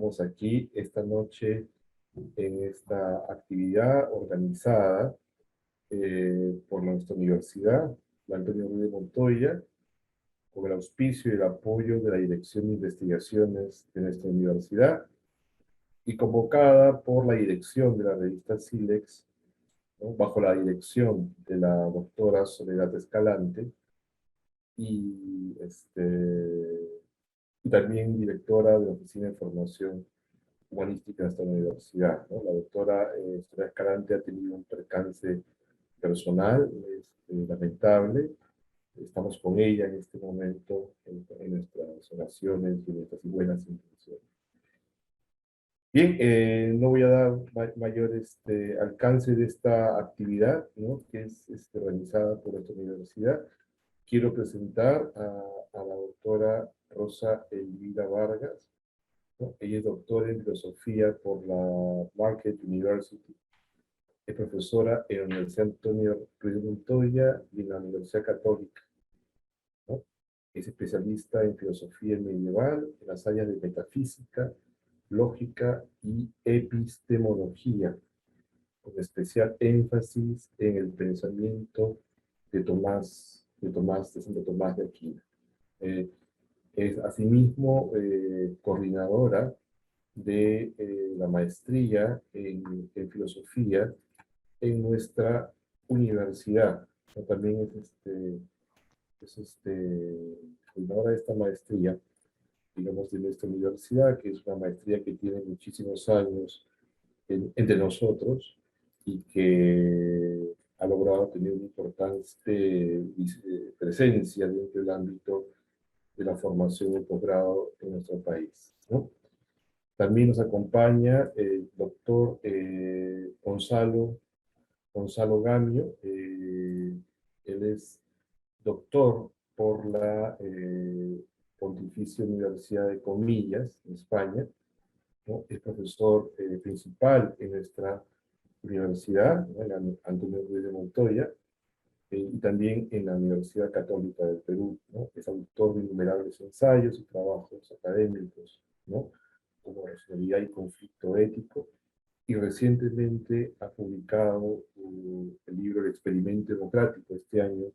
estamos aquí esta noche en esta actividad organizada por nuestra universidad, la Antonio Ruiz de Montoya, con el auspicio y el apoyo de la Dirección de Investigaciones de nuestra universidad y convocada por la dirección de la revista Silex, ¿no? Bajo la dirección de la doctora Soledad Escalante y también directora de la Oficina de Formación Humanística de esta universidad, ¿no? La doctora Soledad Escalante ha tenido un percance personal lamentable. Estamos con ella en este momento en nuestras oraciones y nuestras buenas intenciones. Bien, no voy a dar mayor alcance de esta actividad, ¿no? Que es realizada por nuestra universidad. Quiero presentar a la doctora Rosa Elvira Vargas, ¿no? Ella es doctora en filosofía por la Marquette University. Es profesora en la Universidad Antonio Ruiz de Montoya y en la Universidad Católica, ¿no? Es especialista en filosofía medieval, en las áreas de metafísica, lógica y epistemología, con especial énfasis en el pensamiento de Santo Tomás de Aquino. Es asimismo coordinadora de la maestría en filosofía en nuestra universidad. También es coordinadora de esta maestría, digamos, de nuestra universidad, que es una maestría que tiene muchísimos años entre nosotros y que ha logrado tener una importante presencia dentro del ámbito de la formación y posgrado en nuestro país, ¿no? También nos acompaña el doctor Gonzalo Gamio. Él es doctor por la Pontificia Universidad de Comillas, en España, ¿no? Es profesor principal en nuestra universidad, ¿no? En la Antonio Ruiz de Montoya, y también en la Universidad Católica del Perú, ¿no? Es autor de innumerables ensayos y trabajos académicos, ¿no? Como racionalidad y conflicto ético, y recientemente ha publicado el libro El experimento democrático, este año,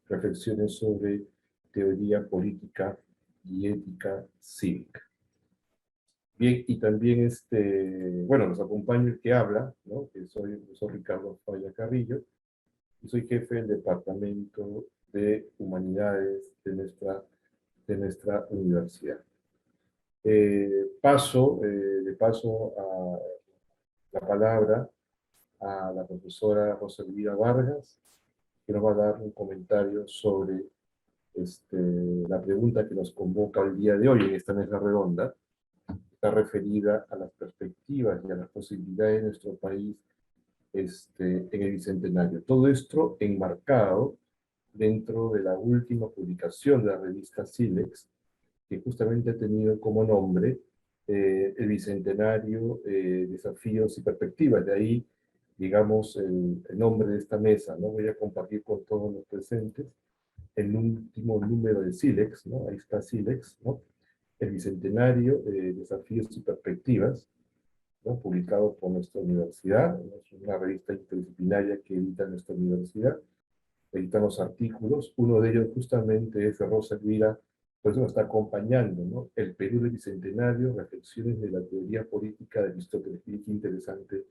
reflexiones sobre teoría política y ética cívica. Bien, y también bueno, nos acompaña el que habla, ¿no? Que soy el profesor Ricardo Falla Carrillo, y soy jefe del Departamento de Humanidades de nuestra universidad. Le paso la palabra a la profesora Rosa Elvira Vargas, que nos va a dar un comentario sobre la pregunta que nos convoca el día de hoy en esta mesa redonda. Está referida a las perspectivas y a las posibilidades de nuestro país en el Bicentenario. Todo esto enmarcado dentro de la última publicación de la revista Silex, que justamente ha tenido como nombre el Bicentenario, Desafíos y Perspectivas. De ahí, digamos, el nombre de esta mesa, ¿no? Voy a compartir con todos los presentes el último número de Silex, ¿no? Ahí está Silex, ¿no? El Bicentenario, Desafíos y Perspectivas, ¿no? Publicado por nuestra universidad, ¿no? Es una revista interdisciplinaria que edita nuestra universidad. Editamos artículos, uno de ellos justamente es de Rosa Elvira, por eso nos está acompañando, ¿no? El Perú del Bicentenario, reflexiones de la teoría política de Aristóteles. Qué interesante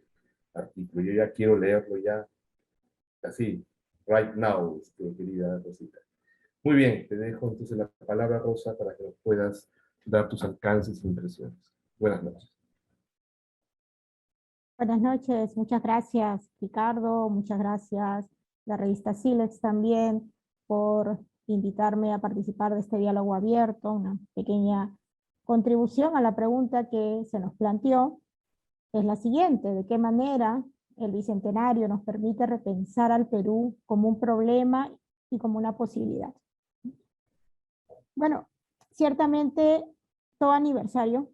artículo. Yo ya quiero leerlo ya, así, right now, querida Rosita. Muy bien, te dejo entonces la palabra, Rosa, para que nos puedas dar tus alcances e impresiones. Buenas noches. Buenas noches, muchas gracias Ricardo, muchas gracias la revista Silex también por invitarme a participar de este diálogo abierto, una pequeña contribución a la pregunta que se nos planteó. Es la siguiente: ¿de qué manera el Bicentenario nos permite repensar al Perú como un problema y como una posibilidad? Bueno, ciertamente todo aniversario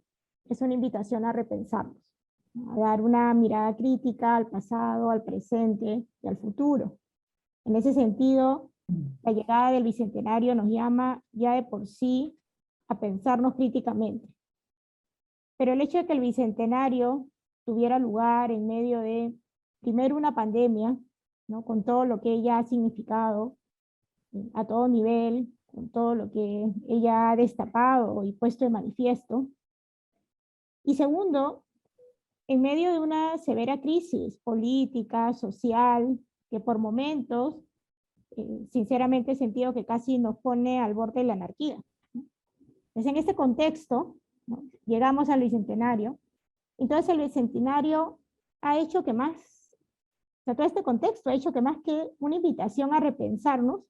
es una invitación a repensarnos, a dar una mirada crítica al pasado, al presente y al futuro. En ese sentido, la llegada del Bicentenario nos llama ya de por sí a pensarnos críticamente. pero el hecho de que el Bicentenario tuviera lugar en medio de, primero, una pandemia, ¿no? Con todo lo que ella ha significado, a todo nivel, con todo lo que ella ha destapado y puesto de manifiesto. Y segundo, en medio de una severa crisis política, social, que por momentos, sinceramente he sentido que casi nos pone al borde de la anarquía. Entonces, en este contexto, ¿no? Llegamos al Bicentenario. Entonces, el Bicentenario ha hecho que más, o sea, todo este contexto ha hecho que más que una invitación a repensarnos,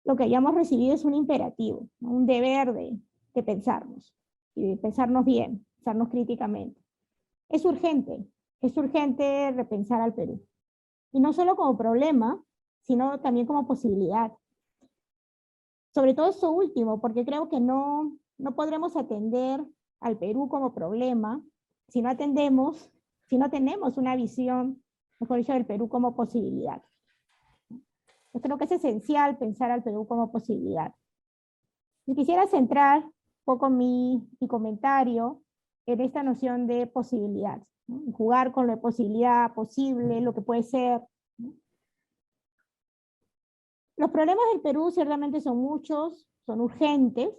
lo que hayamos recibido es un imperativo, ¿no? Un deber de pensarnos, y de pensarnos bien, pensarnos críticamente. Es urgente repensar al Perú. Y no solo como problema, sino también como posibilidad. Sobre todo esto último, porque creo que no podremos atender al Perú como problema si no tenemos una visión, mejor dicho, del Perú como posibilidad. Yo creo que es esencial pensar al Perú como posibilidad. Y quisiera centrar un poco mi comentario en esta noción de posibilidad, ¿no? Jugar con la posibilidad posible, lo que puede ser, ¿no? Los problemas del Perú ciertamente son muchos, son urgentes,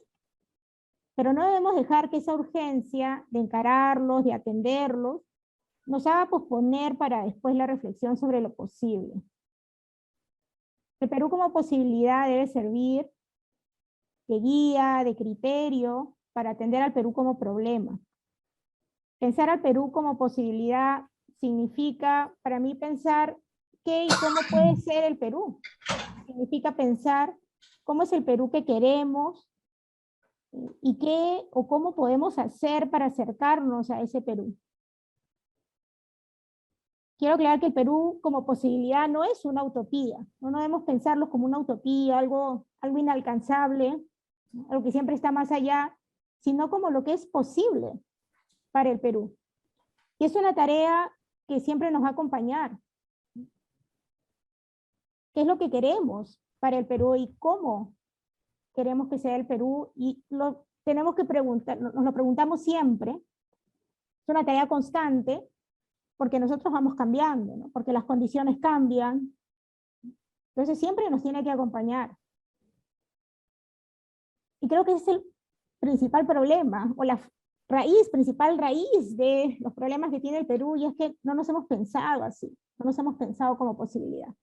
pero no debemos dejar que esa urgencia de encararlos, de atenderlos, nos haga posponer para después la reflexión sobre lo posible. El Perú como posibilidad debe servir de guía, de criterio, para atender al Perú como problema. Pensar al Perú como posibilidad significa, para mí, pensar qué y cómo puede ser el Perú. Significa pensar cómo es el Perú que queremos y qué o cómo podemos hacer para acercarnos a ese Perú. Quiero aclarar que el Perú como posibilidad no es una utopía. No debemos pensarlo como una utopía, algo inalcanzable, algo que siempre está más allá, sino como lo que es posible para el Perú. Y es una tarea que siempre nos va a acompañar. ¿Qué es lo que queremos para el Perú y cómo queremos que sea el Perú? Y lo tenemos que preguntar, nos lo preguntamos siempre. Es una tarea constante porque nosotros vamos cambiando, ¿no? Porque las condiciones cambian. Entonces siempre nos tiene que acompañar. Y creo que ese es el principal problema, o la principal raíz de los problemas que tiene el Perú, y es que no nos hemos pensado así, no nos hemos pensado como posibilidad.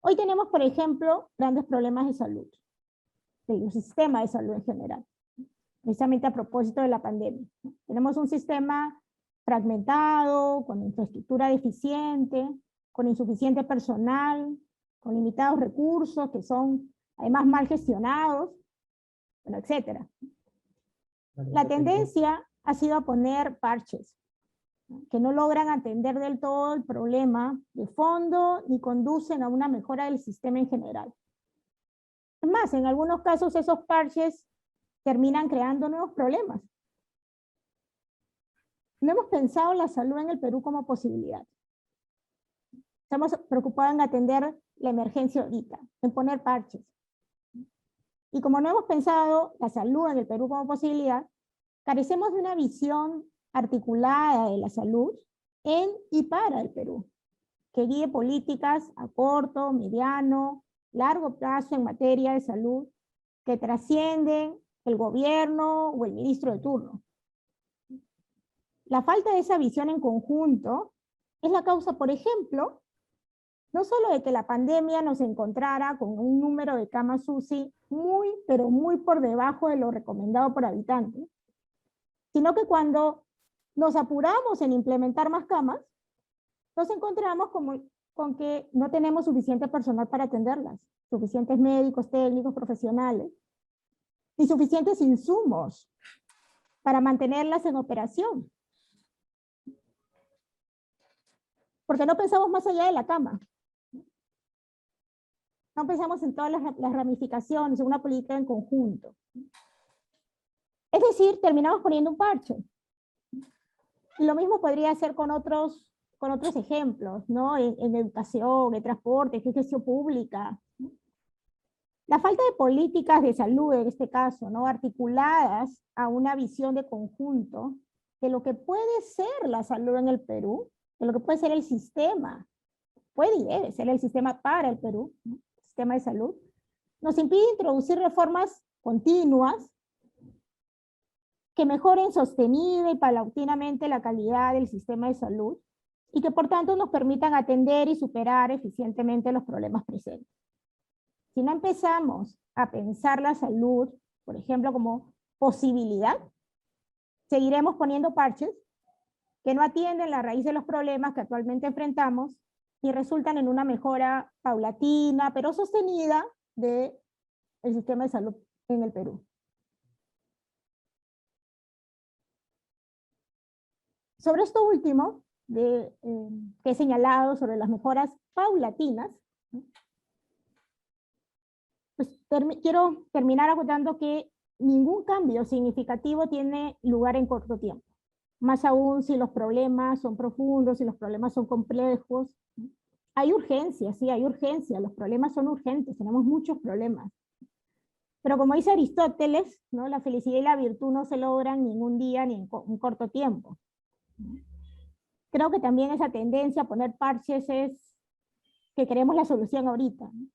Hoy tenemos, por ejemplo, grandes problemas de salud, del sistema de salud en general, precisamente a propósito de la pandemia. Tenemos un sistema fragmentado, con infraestructura deficiente, con insuficiente personal, con limitados recursos que son además mal gestionados, bueno, etcétera. La tendencia ha sido a poner parches, ¿no? Que no logran atender del todo el problema de fondo ni conducen a una mejora del sistema en general. Es más, en algunos casos esos parches terminan creando nuevos problemas. No hemos pensado en la salud en el Perú como posibilidad. Estamos preocupados en atender la emergencia ahorita, en poner parches. Y como no hemos pensado la salud en el Perú como posibilidad, carecemos de una visión articulada de la salud en y para el Perú, que guíe políticas a corto, mediano, largo plazo en materia de salud, que trascienden el gobierno o el ministro de turno. La falta de esa visión en conjunto es la causa, por ejemplo, no solo de que la pandemia nos encontrara con un número de camas UCI muy, pero muy por debajo de lo recomendado por habitante, sino que cuando nos apuramos en implementar más camas, nos encontramos con que no tenemos suficiente personal para atenderlas, suficientes médicos, técnicos, profesionales, y suficientes insumos para mantenerlas en operación. Porque no pensamos más allá de la cama. No pensamos en todas las ramificaciones, en una política en conjunto. Es decir, terminamos poniendo un parche. Y lo mismo podría ser con otros ejemplos, ¿no? En educación, en transporte, en gestión pública. La falta de políticas de salud, en este caso, ¿no? Articuladas a una visión de conjunto de lo que puede ser la salud en el Perú, de lo que puede ser el sistema, puede y debe ser el sistema para el Perú, ¿no? El sistema de salud, nos impide introducir reformas continuas que mejoren sostenida y paulatinamente la calidad del sistema de salud y que por tanto nos permitan atender y superar eficientemente los problemas presentes. Si no empezamos a pensar la salud, por ejemplo, como posibilidad, seguiremos poniendo parches que no atienden la raíz de los problemas que actualmente enfrentamos y resultan en una mejora paulatina, pero sostenida, del sistema de salud en el Perú. Sobre esto último, que he señalado sobre las mejoras paulatinas, pues quiero terminar acotando que ningún cambio significativo tiene lugar en corto tiempo. Más aún si los problemas son profundos, si los problemas son complejos. Hay urgencia, sí, hay urgencia, los problemas son urgentes, tenemos muchos problemas. Pero como dice Aristóteles, ¿no? La felicidad y la virtud no se logran ni en un día ni en un corto tiempo. Creo que también esa tendencia a poner parches es que queremos la solución ahorita, ¿no?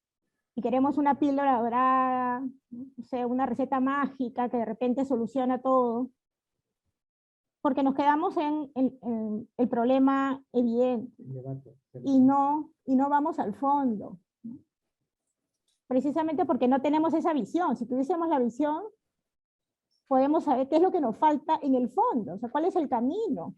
Y queremos una píldora dorada, ¿no? O sea, una receta mágica que de repente soluciona todo, porque nos quedamos en el problema evidente y no vamos al fondo, ¿no? Precisamente porque no tenemos esa visión. Si tuviésemos la visión, podemos saber qué es lo que nos falta en el fondo, o sea, cuál es el camino.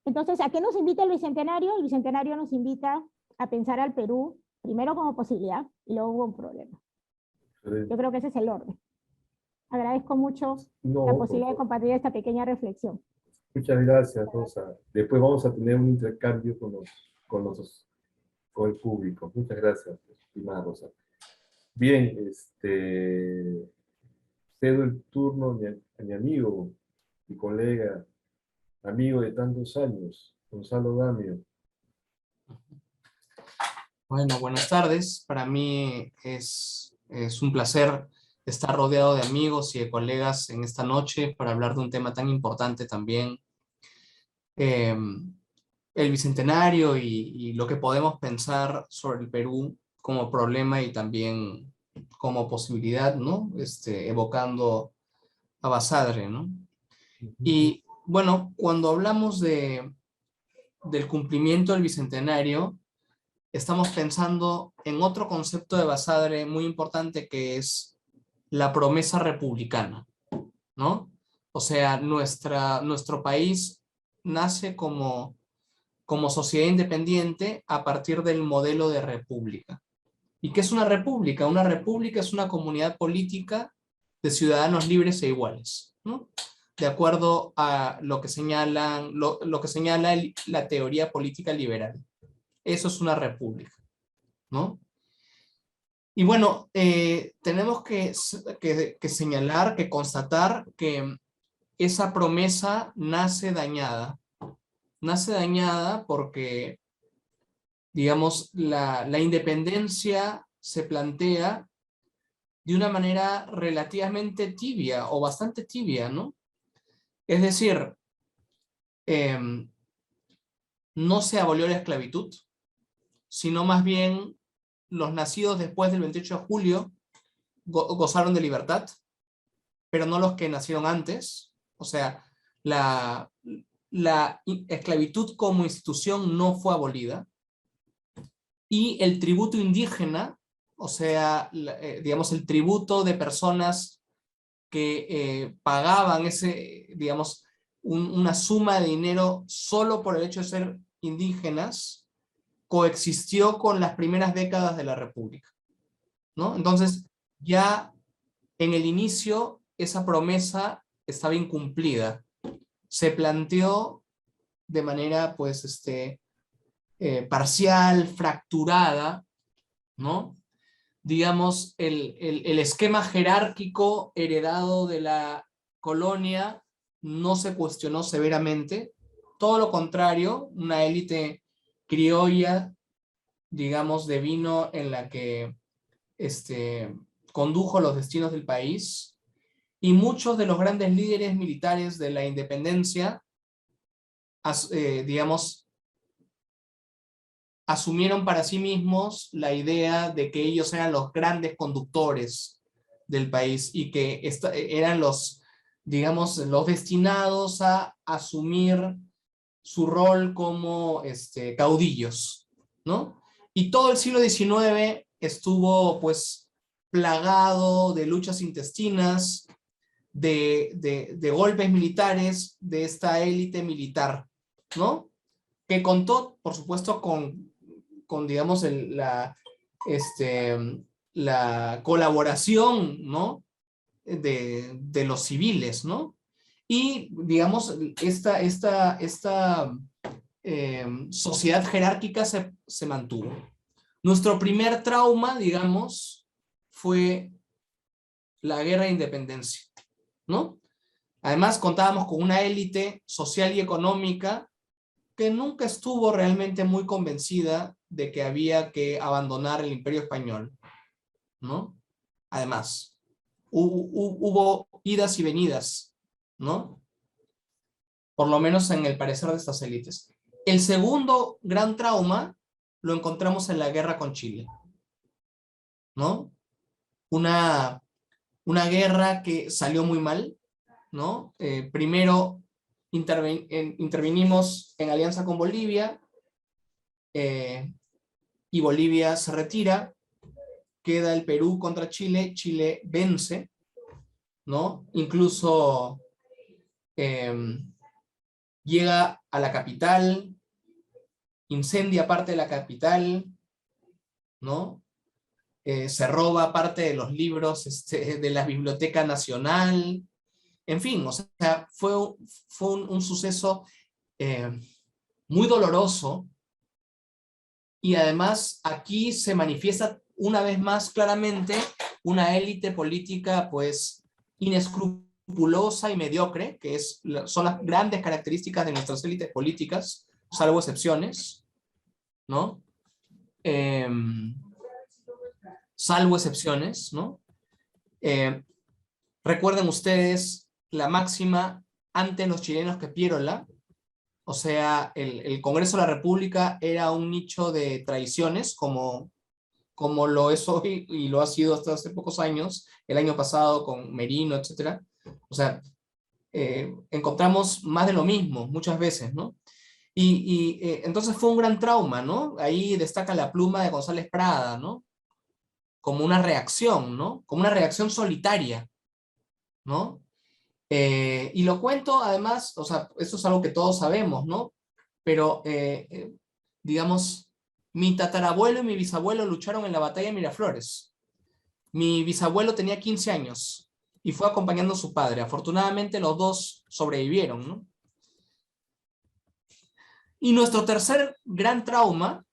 Entonces, ¿a qué nos invita el Bicentenario? El Bicentenario nos invita a pensar al Perú, primero como posibilidad y luego como problema. Yo creo que ese es el orden. Agradezco mucho la posibilidad de compartir esta pequeña reflexión. Muchas gracias, Rosa. Después vamos a tener un intercambio con el público. Muchas gracias, estimada Rosa. Bien, cedo el turno a mi amigo, mi colega, amigo de tantos años, Gonzalo Damio. Bueno, buenas tardes. Para mí es un placer estar rodeado de amigos y de colegas en esta noche para hablar de un tema tan importante también. El Bicentenario y lo que podemos pensar sobre el Perú como problema y también como posibilidad, ¿no? Evocando a Basadre, ¿no? Y bueno, cuando hablamos del cumplimiento del Bicentenario, estamos pensando en otro concepto de Basadre muy importante que es la promesa republicana, ¿no? O sea, nuestro país nace como sociedad independiente a partir del modelo de república. ¿Y qué es una república? Una república es una comunidad política de ciudadanos libres e iguales, ¿no? De acuerdo a lo que señala la teoría política liberal. Eso es una república, ¿no? Y bueno, tenemos que señalar, que constatar que esa promesa nace dañada. Nace dañada porque, digamos, la independencia se plantea de una manera relativamente tibia o bastante tibia, ¿no? Es decir, no se abolió la esclavitud, sino más bien los nacidos después del 28 de julio gozaron de libertad, pero no los que nacieron antes. O sea, la esclavitud como institución no fue abolida, y el tributo indígena, o sea, digamos, el tributo de personas que pagaban digamos, una suma de dinero solo por el hecho de ser indígenas, coexistió con las primeras décadas de la República, ¿no? Entonces, ya en el inicio, esa promesa estaba incumplida. Se planteó de manera, pues, parcial, fracturada, ¿no? Digamos, el esquema jerárquico heredado de la colonia no se cuestionó severamente, todo lo contrario, una élite criolla digamos, devino en la que condujo los destinos del país, y muchos de los grandes líderes militares de la independencia, digamos, asumieron para sí mismos la idea de que ellos eran los grandes conductores del país y que eran los, digamos, los destinados a asumir su rol como caudillos, ¿no? Y todo el siglo XIX estuvo, pues, plagado de luchas intestinas, de golpes militares de esta élite militar, ¿no? Que contó, por supuesto, con digamos, la colaboración, ¿no? De los civiles, ¿no? Y, digamos, esta sociedad jerárquica se mantuvo. Nuestro primer trauma, digamos, fue la guerra de independencia, ¿no? Además, contábamos con una élite social y económica que nunca estuvo realmente muy convencida de que había que abandonar el Imperio Español, ¿no? Además, hubo idas y venidas, ¿no? Por lo menos en el parecer de estas élites. El segundo gran trauma lo encontramos en la guerra con Chile, ¿no? Una guerra que salió muy mal, ¿no? Primero intervinimos en alianza con Bolivia, y Bolivia se retira, queda el Perú contra Chile, Chile vence, ¿no? Incluso llega a la capital, incendia parte de la capital, ¿no? Se roba parte de los libros de la Biblioteca Nacional, en fin, o sea, fue un suceso muy doloroso, y además aquí se manifiesta una vez más claramente una élite política pues inescrupulosa y mediocre, que son las grandes características de nuestras élites políticas, salvo excepciones, ¿no? Salvo excepciones, ¿no? Recuerden ustedes la máxima ante los chilenos que Pierola, o sea, el Congreso de la República era un nicho de traiciones, como lo es hoy y lo ha sido hasta hace pocos años, el año pasado con Merino, etc. O sea, encontramos más de lo mismo muchas veces, ¿no? Y entonces fue un gran trauma, ¿no? Ahí destaca la pluma de González Prada, ¿no? Como una reacción, ¿no? Como una reacción solitaria, ¿no? Y lo cuento además, o sea, esto es algo que todos sabemos, ¿no? Pero, digamos, mi tatarabuelo y mi bisabuelo lucharon en la batalla de Miraflores. Mi bisabuelo tenía 15 años y fue acompañando a su padre. Afortunadamente los dos sobrevivieron, ¿no? Y nuestro tercer gran trauma,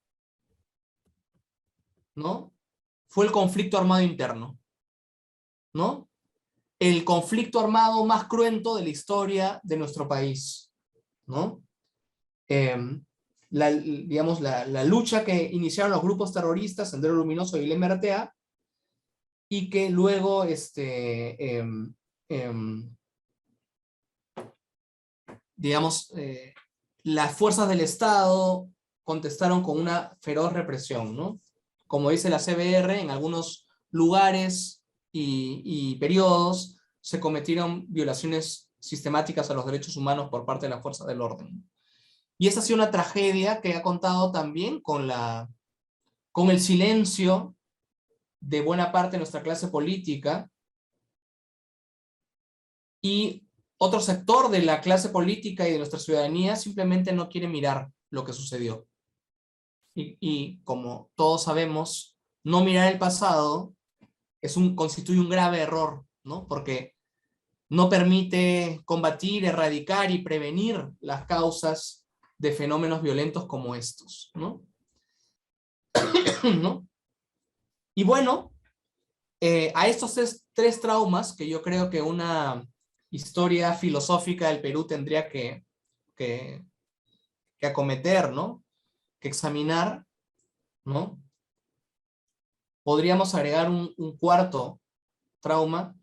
¿no? Fue el conflicto armado interno, ¿no? El conflicto armado más cruento de la historia de nuestro país, ¿no? Digamos, la lucha que iniciaron los grupos terroristas Sendero Luminoso y el MRTA, y que luego digamos, las fuerzas del Estado contestaron con una feroz represión, ¿no? Como dice la CBR, en algunos lugares y periodos se cometieron violaciones sistemáticas a los derechos humanos por parte de las fuerzas del orden. Y esa ha sido una tragedia que ha contado también con el silencio de buena parte de nuestra clase política, y otro sector de la clase política y de nuestra ciudadanía simplemente no quiere mirar lo que sucedió. Y como todos sabemos, no mirar el pasado constituye un grave error, ¿no? Porque no permite combatir, erradicar y prevenir las causas de fenómenos violentos como estos, ¿no? ¿No? Y bueno, a estos tres traumas que yo creo que una historia filosófica del Perú tendría que acometer, ¿no? Que examinar. ¿no? Podríamos agregar un cuarto trauma.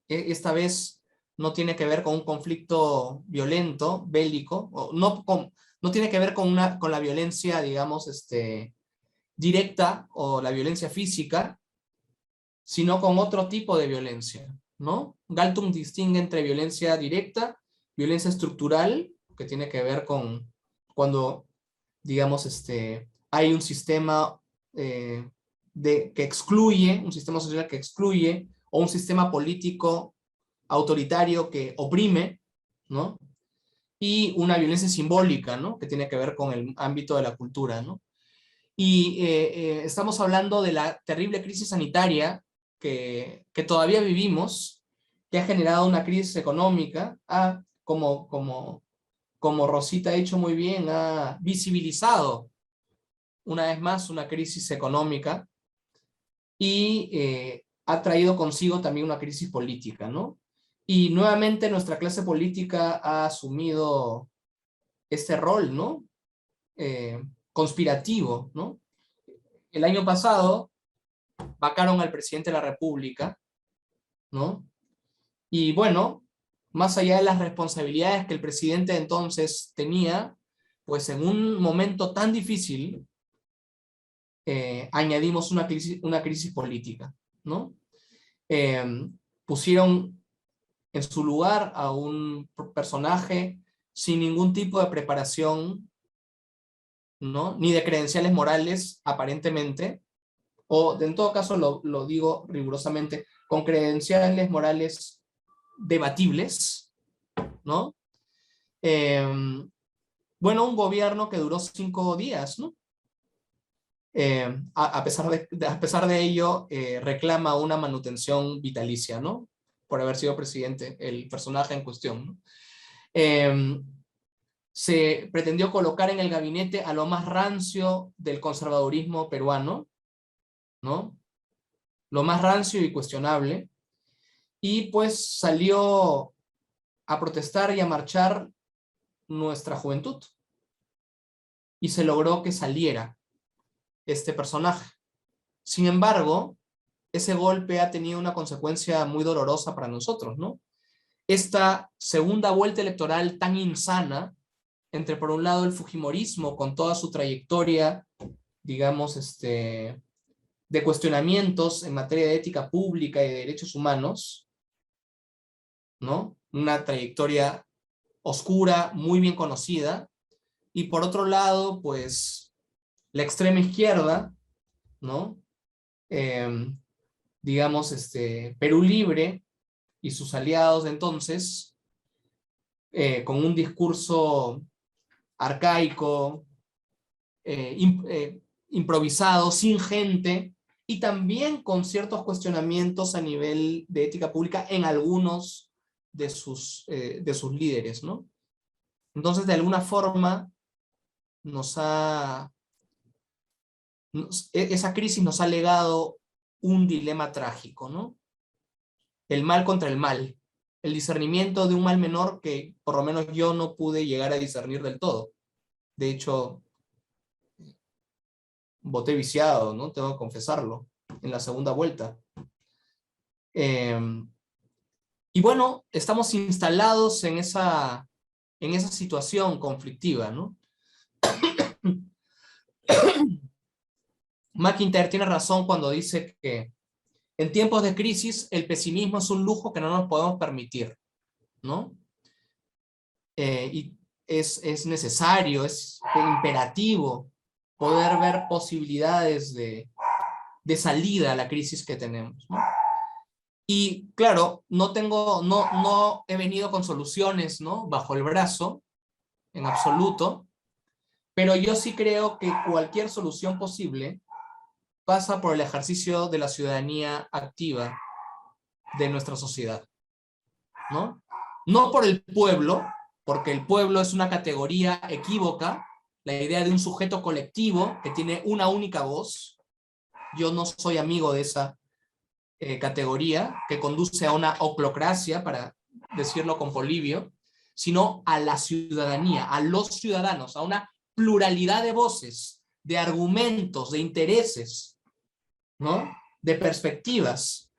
Esta vez no tiene que ver con un conflicto violento, bélico, o no tiene que ver con la violencia, digamos, directa o la violencia física, sino con otro tipo de violencia, ¿no? Galtung distingue entre violencia directa, violencia estructural, que tiene que ver con cuando, digamos, hay un sistema que excluye, un sistema social que excluye, o un sistema político autoritario que oprime, ¿no? Y una violencia simbólica, ¿no? Que tiene que ver con el ámbito de la cultura, ¿no? Y estamos hablando de la terrible crisis sanitaria que todavía vivimos, que ha generado una crisis económica, como Rosita ha dicho muy bien, ha visibilizado una vez más una crisis económica y ha traído consigo también una crisis política, ¿no? Y nuevamente nuestra clase política ha asumido este rol, ¿no? Conspirativo, ¿no? El año pasado vacaron al presidente de la República, ¿no? Y bueno, más allá de las responsabilidades que el presidente entonces tenía, pues en un momento tan difícil, añadimos una crisis política, ¿no? Pusieron en su lugar a un personaje sin ningún tipo de preparación, ¿no? Ni de credenciales morales, aparentemente, o en todo caso lo digo rigurosamente, con credenciales morales debatibles, ¿no? Bueno, un gobierno que duró 5 días, ¿no? A pesar de ello, reclama una manutención vitalicia, ¿no? Por haber sido presidente, el personaje en cuestión, ¿no? Se pretendió colocar en el gabinete a lo más rancio del conservadurismo peruano, ¿no? Lo más rancio y cuestionable, y pues salió a protestar y a marchar nuestra juventud, y se logró que saliera este personaje. Sin embargo, ese golpe ha tenido una consecuencia muy dolorosa para nosotros, ¿no? Esta segunda vuelta electoral tan insana, entre por un lado el fujimorismo con toda su trayectoria, digamos, de cuestionamientos en materia de ética pública y de derechos humanos, ¿no? Una trayectoria oscura, muy bien conocida, y por otro lado, pues, la extrema izquierda, ¿no? Digamos, Perú Libre y sus aliados de entonces, con un discurso arcaico, improvisado, sin gente, y también con ciertos cuestionamientos a nivel de ética pública en algunos de sus líderes, ¿no? Entonces, de alguna forma, esa crisis nos ha legado un dilema trágico, ¿no? El mal contra el mal, el discernimiento de un mal menor que por lo menos yo no pude llegar a discernir del todo. De hecho, voté viciado, ¿no? Tengo que confesarlo, en la segunda vuelta. Y bueno, estamos instalados en esa situación conflictiva, ¿no? McIntyre tiene razón cuando dice que en tiempos de crisis el pesimismo es un lujo que no nos podemos permitir, ¿no? Y es necesario, es imperativo poder ver posibilidades de salida a la crisis que tenemos, ¿no? Y claro, no he venido con soluciones, ¿no? Bajo el brazo, en absoluto, pero yo sí creo que cualquier solución posible pasa por el ejercicio de la ciudadanía activa de nuestra sociedad, ¿no? No por el pueblo, porque el pueblo es una categoría equívoca, la idea de un sujeto colectivo que tiene una única voz. Yo no soy amigo de esa categoría que conduce a una oclocracia, para decirlo con Polibio, sino a la ciudadanía, a los ciudadanos, a una pluralidad de voces de argumentos, de intereses, ¿no? De perspectivas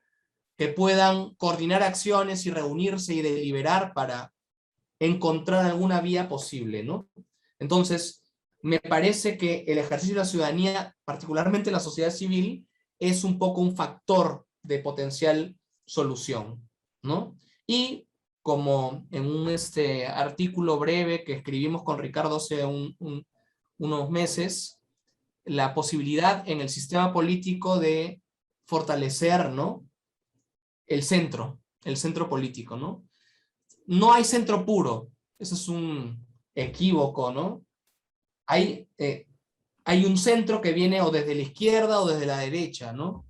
que puedan coordinar acciones y reunirse y deliberar para encontrar alguna vía posible, ¿no? Entonces, me parece que el ejercicio de la ciudadanía, particularmente la sociedad civil, es un poco un factor de potencial solución, ¿no? Y como en un artículo breve que escribimos con Ricardo hace unos meses, la posibilidad en el sistema político de fortalecer, ¿no? El centro político, ¿no? No hay centro puro, eso es un equívoco, ¿no? Hay un centro que viene o desde la izquierda o desde la derecha, ¿no?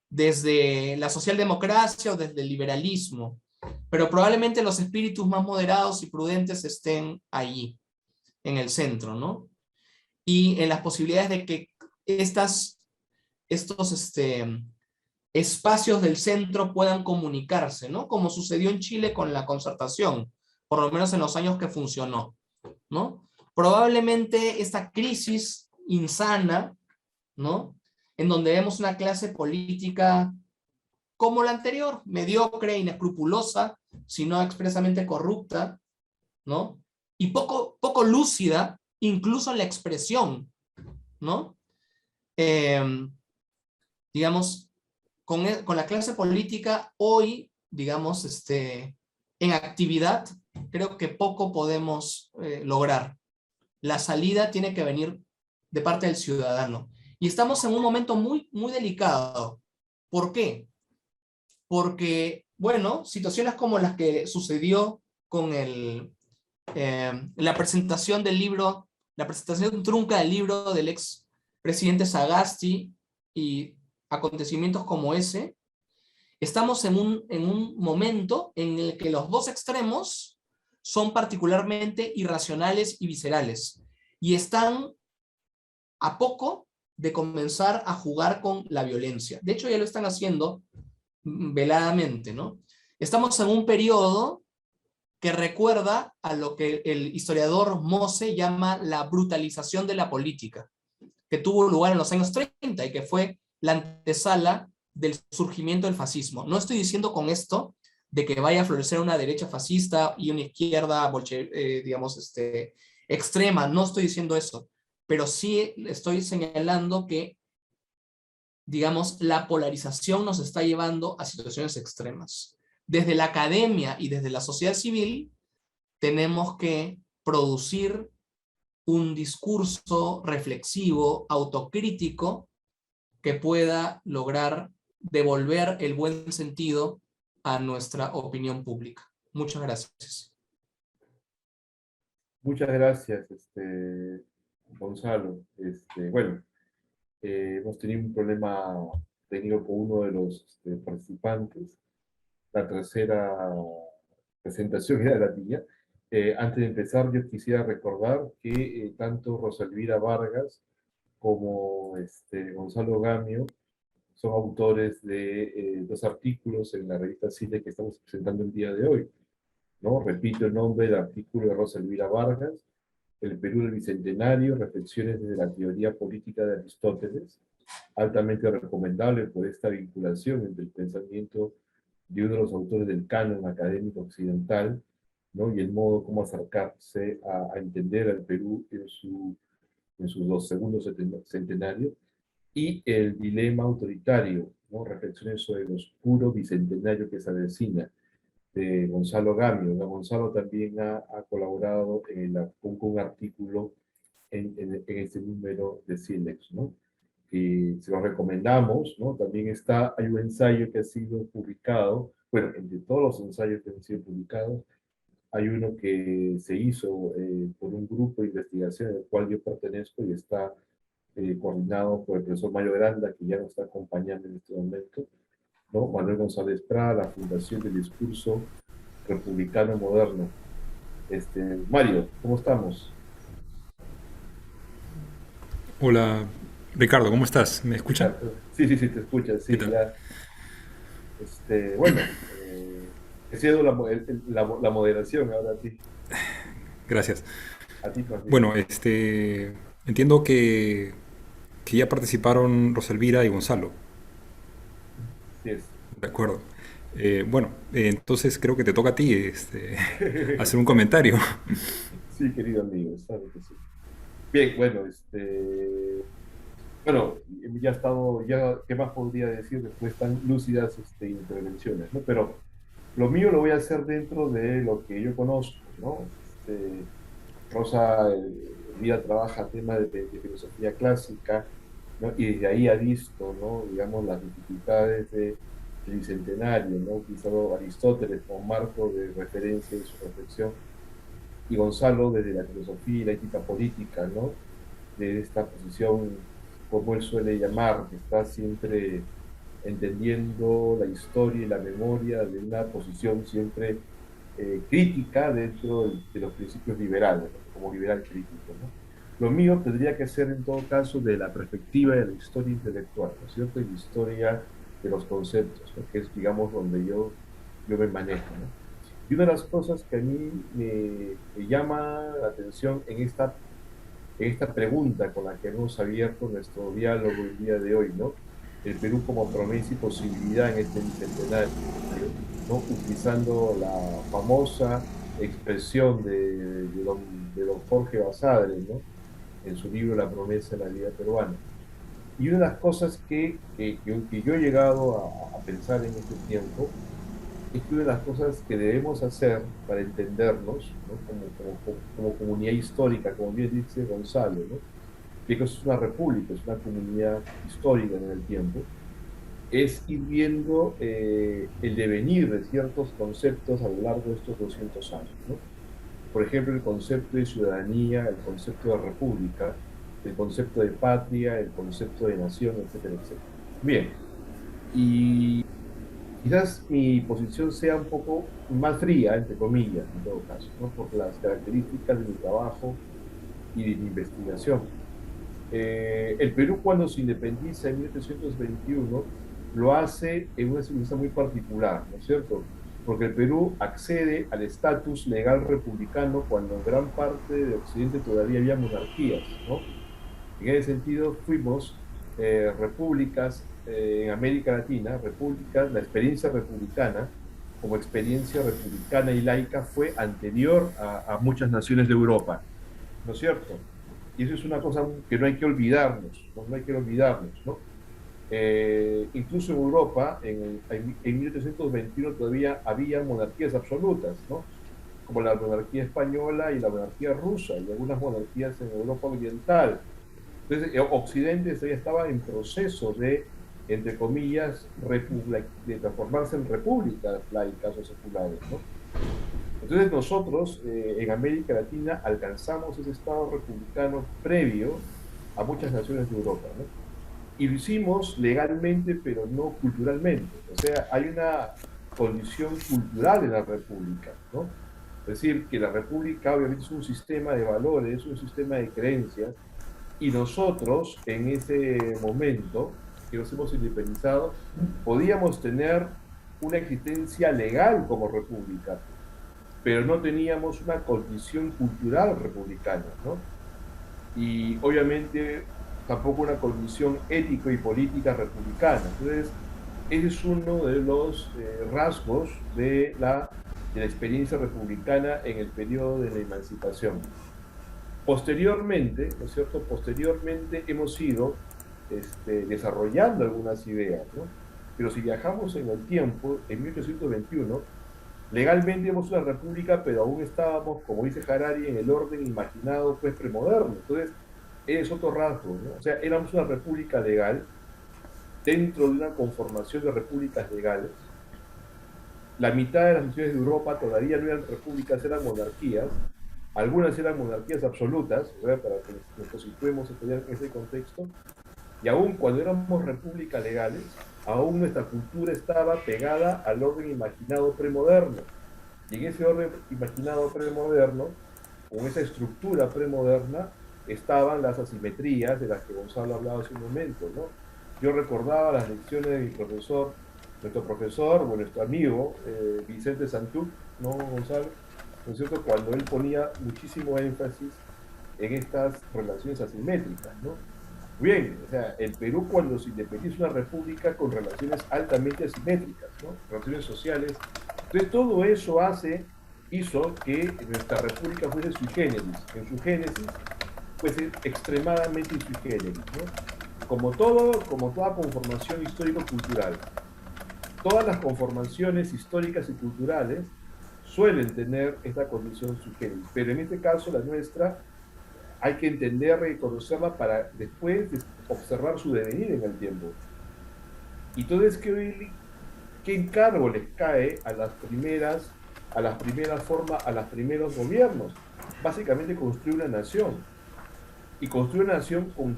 Desde la socialdemocracia o desde el liberalismo, pero probablemente los espíritus más moderados y prudentes estén allí, en el centro, ¿no? Y en las posibilidades de que estos espacios del centro puedan comunicarse, ¿no? Como sucedió en Chile con la concertación, por lo menos en los años que funcionó, ¿no? Probablemente esta crisis insana, ¿no? En donde vemos una clase política como la anterior, mediocre, inescrupulosa, sino expresamente corrupta, ¿no? Y poco lúcida, incluso en la expresión, ¿no? Digamos, con la clase política hoy, digamos, en actividad, creo que poco podemos lograr. La salida tiene que venir de parte del ciudadano. Y estamos en un momento muy, muy delicado. ¿Por qué? Porque, bueno, situaciones como las que sucedió con la presentación del libro, la presentación trunca del libro del ex presidente Sagasti y acontecimientos como ese, estamos en un momento en el que los dos extremos son particularmente irracionales y viscerales y están a poco de comenzar a jugar con la violencia. De hecho, ya lo están haciendo veladamente, ¿no? Estamos en un periodo que recuerda a lo que el historiador Mose llama la brutalización de la política, que tuvo lugar en los años 30 y que fue la antesala del surgimiento del fascismo. No estoy diciendo con esto de que vaya a florecer una derecha fascista y una izquierda, digamos, extrema, no estoy diciendo eso, pero sí estoy señalando que, digamos, la polarización nos está llevando a situaciones extremas. Desde la academia y desde la sociedad civil tenemos que producir un discurso reflexivo, autocrítico, que pueda lograr devolver el buen sentido a nuestra opinión pública. Muchas gracias. Muchas gracias, Gonzalo. Bueno, hemos tenido un problema técnico con uno de los participantes. La tercera presentación era la mía. Antes de empezar, yo quisiera recordar que tanto Rosa Elvira Vargas como Gonzalo Gamio son autores de dos artículos en la revista CITE que estamos presentando el día de hoy, ¿no? Repito el nombre del artículo de Rosa Elvira Vargas: El Perú del Bicentenario, reflexiones desde la teoría política de Aristóteles, altamente recomendable por esta vinculación entre el pensamiento de uno de los autores del canon académico occidental, ¿no? Y el modo como acercarse a entender al Perú en sus dos segundos centenarios, y El dilema autoritario, ¿no? Reflexiones sobre el oscuro bicentenario que se avecina, de Gonzalo Gamio. Gonzalo también ha colaborado con un artículo en este número de Silex, ¿no? Y se lo recomendamos, ¿no? También hay un ensayo que ha sido publicado, bueno, entre todos los ensayos que han sido publicados, hay uno que se hizo por un grupo de investigación al cual yo pertenezco y está coordinado por el profesor Mario Granda, que ya nos está acompañando en este momento, ¿no? Manuel González Prada, la Fundación del Discurso Republicano Moderno. Mario, ¿cómo estamos? Hola, Ricardo, ¿cómo estás? ¿Me escuchan? Sí, sí, sí, te escuchas, sí, ¿Qué tal? ya. Bueno, he sido la moderación ahora a ti. Gracias. A ti, más bien. Bueno, entiendo que que ya participaron Rosalvira y Gonzalo. Así es. De acuerdo. Bueno, entonces creo que te toca a ti hacer un comentario. Sí, querido amigo, sabe que sí. Bien, bueno, bueno, ya he estado, ya, ¿qué más podría decir después de tan lúcidas intervenciones, ¿no? Pero lo mío lo voy a hacer dentro de lo que yo conozco, ¿no? Rosa Elvira trabaja temas de filosofía clásica, ¿no? Y desde ahí ha visto, ¿no? Digamos, las dificultades del Bicentenario, ¿no? Utilizado Aristóteles como marco de referencia de su reflexión, y Gonzalo desde la filosofía y la ética política, ¿no? De esta posición, como él suele llamar, que está siempre entendiendo la historia y la memoria de una posición siempre crítica dentro de los principios liberales, ¿no? Como liberal crítico, ¿no? Lo mío tendría que ser en todo caso de la perspectiva de la historia intelectual, ¿no es cierto? Y la historia de los conceptos, ¿no? Que es, digamos, donde yo me manejo, ¿no? Y una de las cosas que a mí me llama la atención en esta pregunta con la que hemos abierto nuestro diálogo el día de hoy, ¿no? El Perú como promesa y posibilidad en este bicentenario, ¿no? Utilizando la famosa expresión de don Jorge Basadre, ¿no? En su libro La promesa de la vida peruana. Y una de las cosas que yo he llegado a pensar en este tiempo es que una de las cosas que debemos hacer para entendernos, ¿no? Como comunidad histórica, como bien dice Gonzalo, ¿no? Que es una república, es una comunidad histórica en el tiempo, es ir viendo el devenir de ciertos conceptos a lo largo de estos 200 años, ¿no? Por ejemplo, el concepto de ciudadanía, el concepto de república, el concepto de patria, el concepto de nación, etcétera, etcétera. Bien, y quizás mi posición sea un poco más fría, entre comillas, en todo caso, ¿no? Por las características de mi trabajo y de mi investigación. El Perú, cuando se independiza en 1821, lo hace en una circunstancia muy particular, ¿no es cierto? Porque el Perú accede al estatus legal republicano cuando en gran parte de Occidente todavía había monarquías, ¿no? En ese sentido, fuimos repúblicas en América Latina, repúblicas, la experiencia republicana, como experiencia republicana y laica, fue anterior a muchas naciones de Europa, ¿no es cierto? Y eso es una cosa que no hay que olvidarnos, no, no hay que olvidarnos, ¿no? Incluso en Europa, en 1821 todavía había monarquías absolutas, ¿no? Como la monarquía española y la monarquía rusa, y algunas monarquías en Europa Oriental. Entonces, Occidente todavía estaba en proceso de, entre comillas, de transformarse en repúblicas laicas o seculares, ¿no? Entonces nosotros en América Latina alcanzamos ese estado republicano previo a muchas naciones de Europa, ¿no? Y lo hicimos legalmente, pero no culturalmente. O sea, hay una condición cultural en la república, ¿no? Es decir, que la república obviamente es un sistema de valores, un sistema de creencias, y nosotros en ese momento que nos hemos independizado, podíamos tener una existencia legal como república, pero no teníamos una condición cultural republicana, ¿no? Y obviamente tampoco una condición ética y política republicana. Entonces, ese es uno de los rasgos de la experiencia republicana en el periodo de la emancipación. Posteriormente, ¿no es cierto? Posteriormente hemos ido desarrollando algunas ideas, ¿no? Pero si viajamos en el tiempo, en 1821, legalmente éramos una república, pero aún estábamos, como dice Harari, en el orden imaginado, pues, premoderno. Entonces, es otro rasgo, ¿no? O sea, éramos una república legal dentro de una conformación de repúblicas legales. La mitad de las naciones de Europa todavía no eran repúblicas, eran monarquías. Algunas eran monarquías absolutas, ¿verdad? Para que nos situemos en ese contexto. Y aún cuando éramos repúblicas legales, aún nuestra cultura estaba pegada al orden imaginado premoderno. Y en ese orden imaginado premoderno, con esa estructura premoderna, estaban las asimetrías de las que Gonzalo hablaba hace un momento, ¿no? Yo recordaba las lecciones de mi profesor, nuestro profesor, o nuestro amigo, Vicente Santú, ¿no, Gonzalo? ¿No es cierto? Cuando él ponía muchísimo énfasis en estas relaciones asimétricas, ¿no? Bien, o sea, el Perú cuando se independiza es una república con relaciones altamente asimétricas, ¿no? Relaciones sociales. Entonces todo eso hizo que nuestra república fuese sui generis. En su génesis fuese extremadamente sui generis, ¿no? Como toda conformación histórico-cultural. Todas las conformaciones históricas y culturales suelen tener esta condición sui generis, pero en este caso la nuestra hay que entenderla y conocerla para después observar su devenir en el tiempo. Y entonces, ¿qué encargo les cae a los primeros gobiernos? Básicamente construir una nación. Y construir una nación con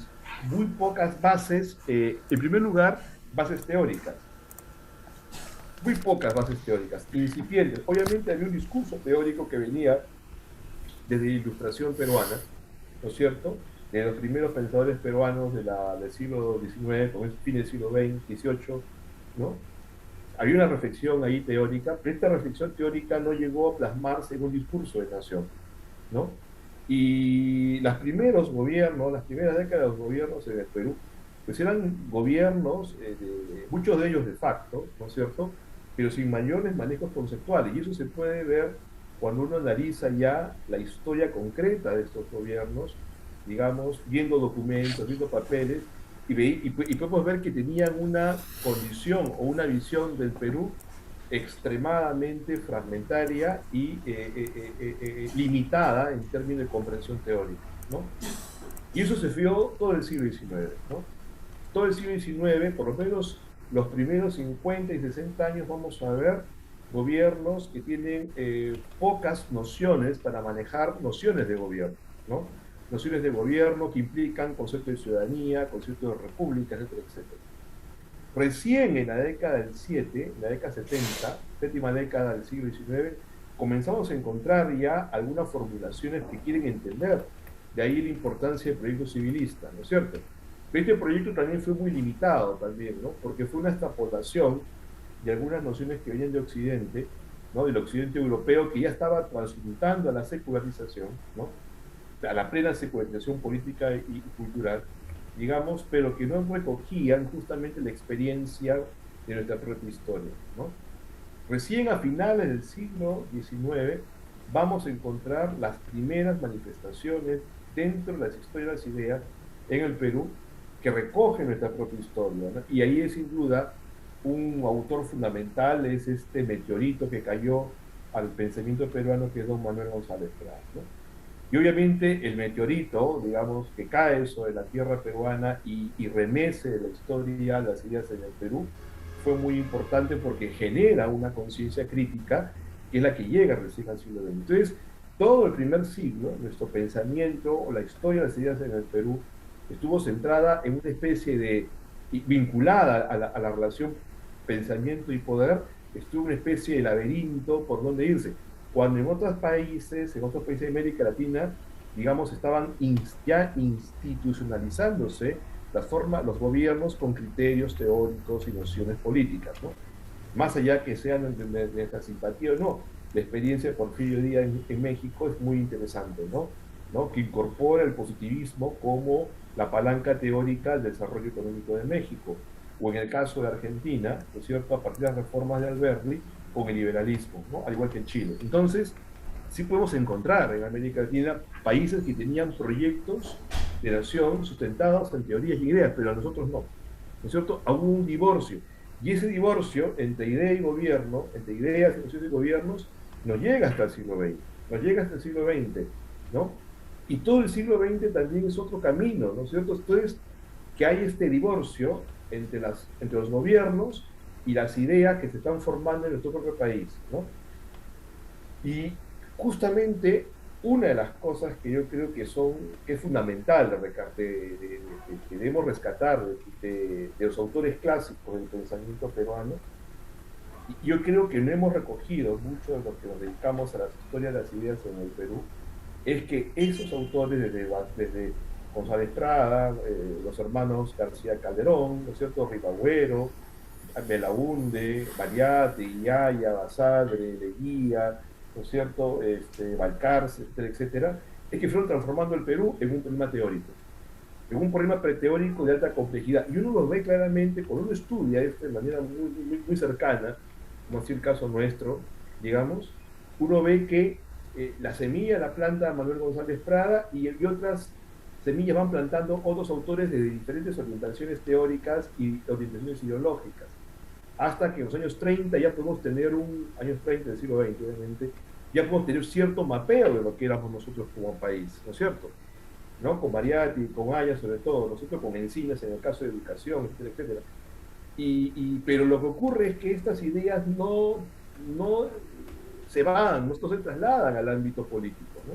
muy pocas bases, en primer lugar, bases teóricas. Muy pocas bases teóricas, incipientes. Obviamente había un discurso teórico que venía desde la Ilustración peruana, ¿no es cierto?, de los primeros pensadores peruanos del siglo XIX, con el fin del siglo XVIII, ¿no? Había una reflexión ahí teórica, pero esta reflexión teórica no llegó a plasmarse en un discurso de nación, ¿no? Y los primeros gobiernos, las primeras décadas de los gobiernos en el Perú, pues eran gobiernos, muchos de ellos de facto, ¿no es cierto?, pero sin mayores manejos conceptuales. Y eso se puede ver cuando uno analiza ya la historia concreta de estos gobiernos, digamos, viendo documentos, viendo papeles, y podemos ver que tenían una condición o una visión del Perú extremadamente fragmentaria y limitada en términos de comprensión teórica, ¿no? Y eso se vio todo el siglo XIX, ¿no? Todo el siglo XIX, por lo menos los primeros 50 y 60 años, vamos a ver gobiernos que tienen pocas nociones para manejar nociones de gobierno, ¿no? Nociones de gobierno que implican conceptos de ciudadanía, conceptos de república, etcétera, etcétera. Recién en la década del 7, en la década 70, séptima década del siglo XIX, comenzamos a encontrar ya algunas formulaciones que quieren entender. De ahí la importancia del proyecto civilista, ¿no es cierto? Pero este proyecto también fue muy limitado también, ¿no? Porque fue una extrapolación de algunas nociones que venían de Occidente, ¿no? Del Occidente europeo, que ya estaba transmutando a la secularización, ¿no? A la plena secularización política y cultural, digamos, pero que no recogían justamente la experiencia de nuestra propia historia, ¿no? Recién a finales del siglo XIX vamos a encontrar las primeras manifestaciones dentro de las historias de las ideas en el Perú que recogen nuestra propia historia, ¿no? Y ahí es sin duda un autor fundamental, es este meteorito que cayó al pensamiento peruano, que es don Manuel González Prada, ¿no? Y obviamente el meteorito, digamos, que cae sobre la tierra peruana y remece la historia, las ideas en el Perú, fue muy importante porque genera una conciencia crítica que es la que llega recién al siglo XX. Entonces, todo el primer siglo, nuestro pensamiento o la historia de las ideas en el Perú estuvo centrada en una especie de, vinculada a la relación pensamiento y poder, estuvo una especie de laberinto por donde irse. Cuando en otros países de América Latina, digamos, estaban ya institucionalizándose los gobiernos con criterios teóricos y nociones políticas, ¿no? Más allá que sean de nuestra simpatía o no, la experiencia de Porfirio Díaz en México es muy interesante, ¿no? ¿No? Que incorpora el positivismo como la palanca teórica del desarrollo económico de México, o en el caso de Argentina, ¿no es cierto?, a partir de las reformas de Alberti, con el liberalismo, ¿no?, al igual que en Chile. Entonces, sí podemos encontrar en América Latina países que tenían proyectos de nación sustentados en teorías y ideas, pero a nosotros no, ¿no es cierto? Hubo un divorcio, y ese divorcio entre idea y gobierno, entre ideas y nociones de gobiernos, nos llega hasta el siglo XX, nos llega hasta el siglo XX, ¿no? Y todo el siglo XX también es otro camino, ¿no es cierto? Entonces, que hay este divorcio entre los gobiernos y las ideas que se están formando en nuestro propio país, ¿no? Y justamente una de las cosas que yo creo que es fundamental que debemos rescatar de los autores clásicos del pensamiento peruano, y yo creo que no hemos recogido mucho de lo que nos dedicamos a las historias de las ideas en el Perú, es que esos autores, desde González Prada, los hermanos García Calderón, ¿no es cierto?, Ribagüero, Belaúnde, Mariate, Iyaya, Basadre, Leguía, ¿no es cierto?, Balcarce, etcétera, etcétera, es que fueron transformando el Perú en un problema teórico. en un problema preteórico de alta complejidad. Y uno lo ve claramente cuando uno estudia esto de manera muy cercana, como así el caso nuestro, digamos, uno ve que la semilla la planta Manuel González Prada y otras semillas van plantando otros autores de diferentes orientaciones teóricas y orientaciones ideológicas. Hasta que en los años 30 ya podemos tener años 30 del siglo XX, obviamente, ya podemos tener cierto mapeo de lo que éramos nosotros como país, ¿no es cierto? ¿No? Con Mariatti, con Aya sobre todo, nosotros con Encinas en el caso de educación, etcétera, etcétera. Pero lo que ocurre es que estas ideas no se van, no se trasladan al ámbito político, ¿no?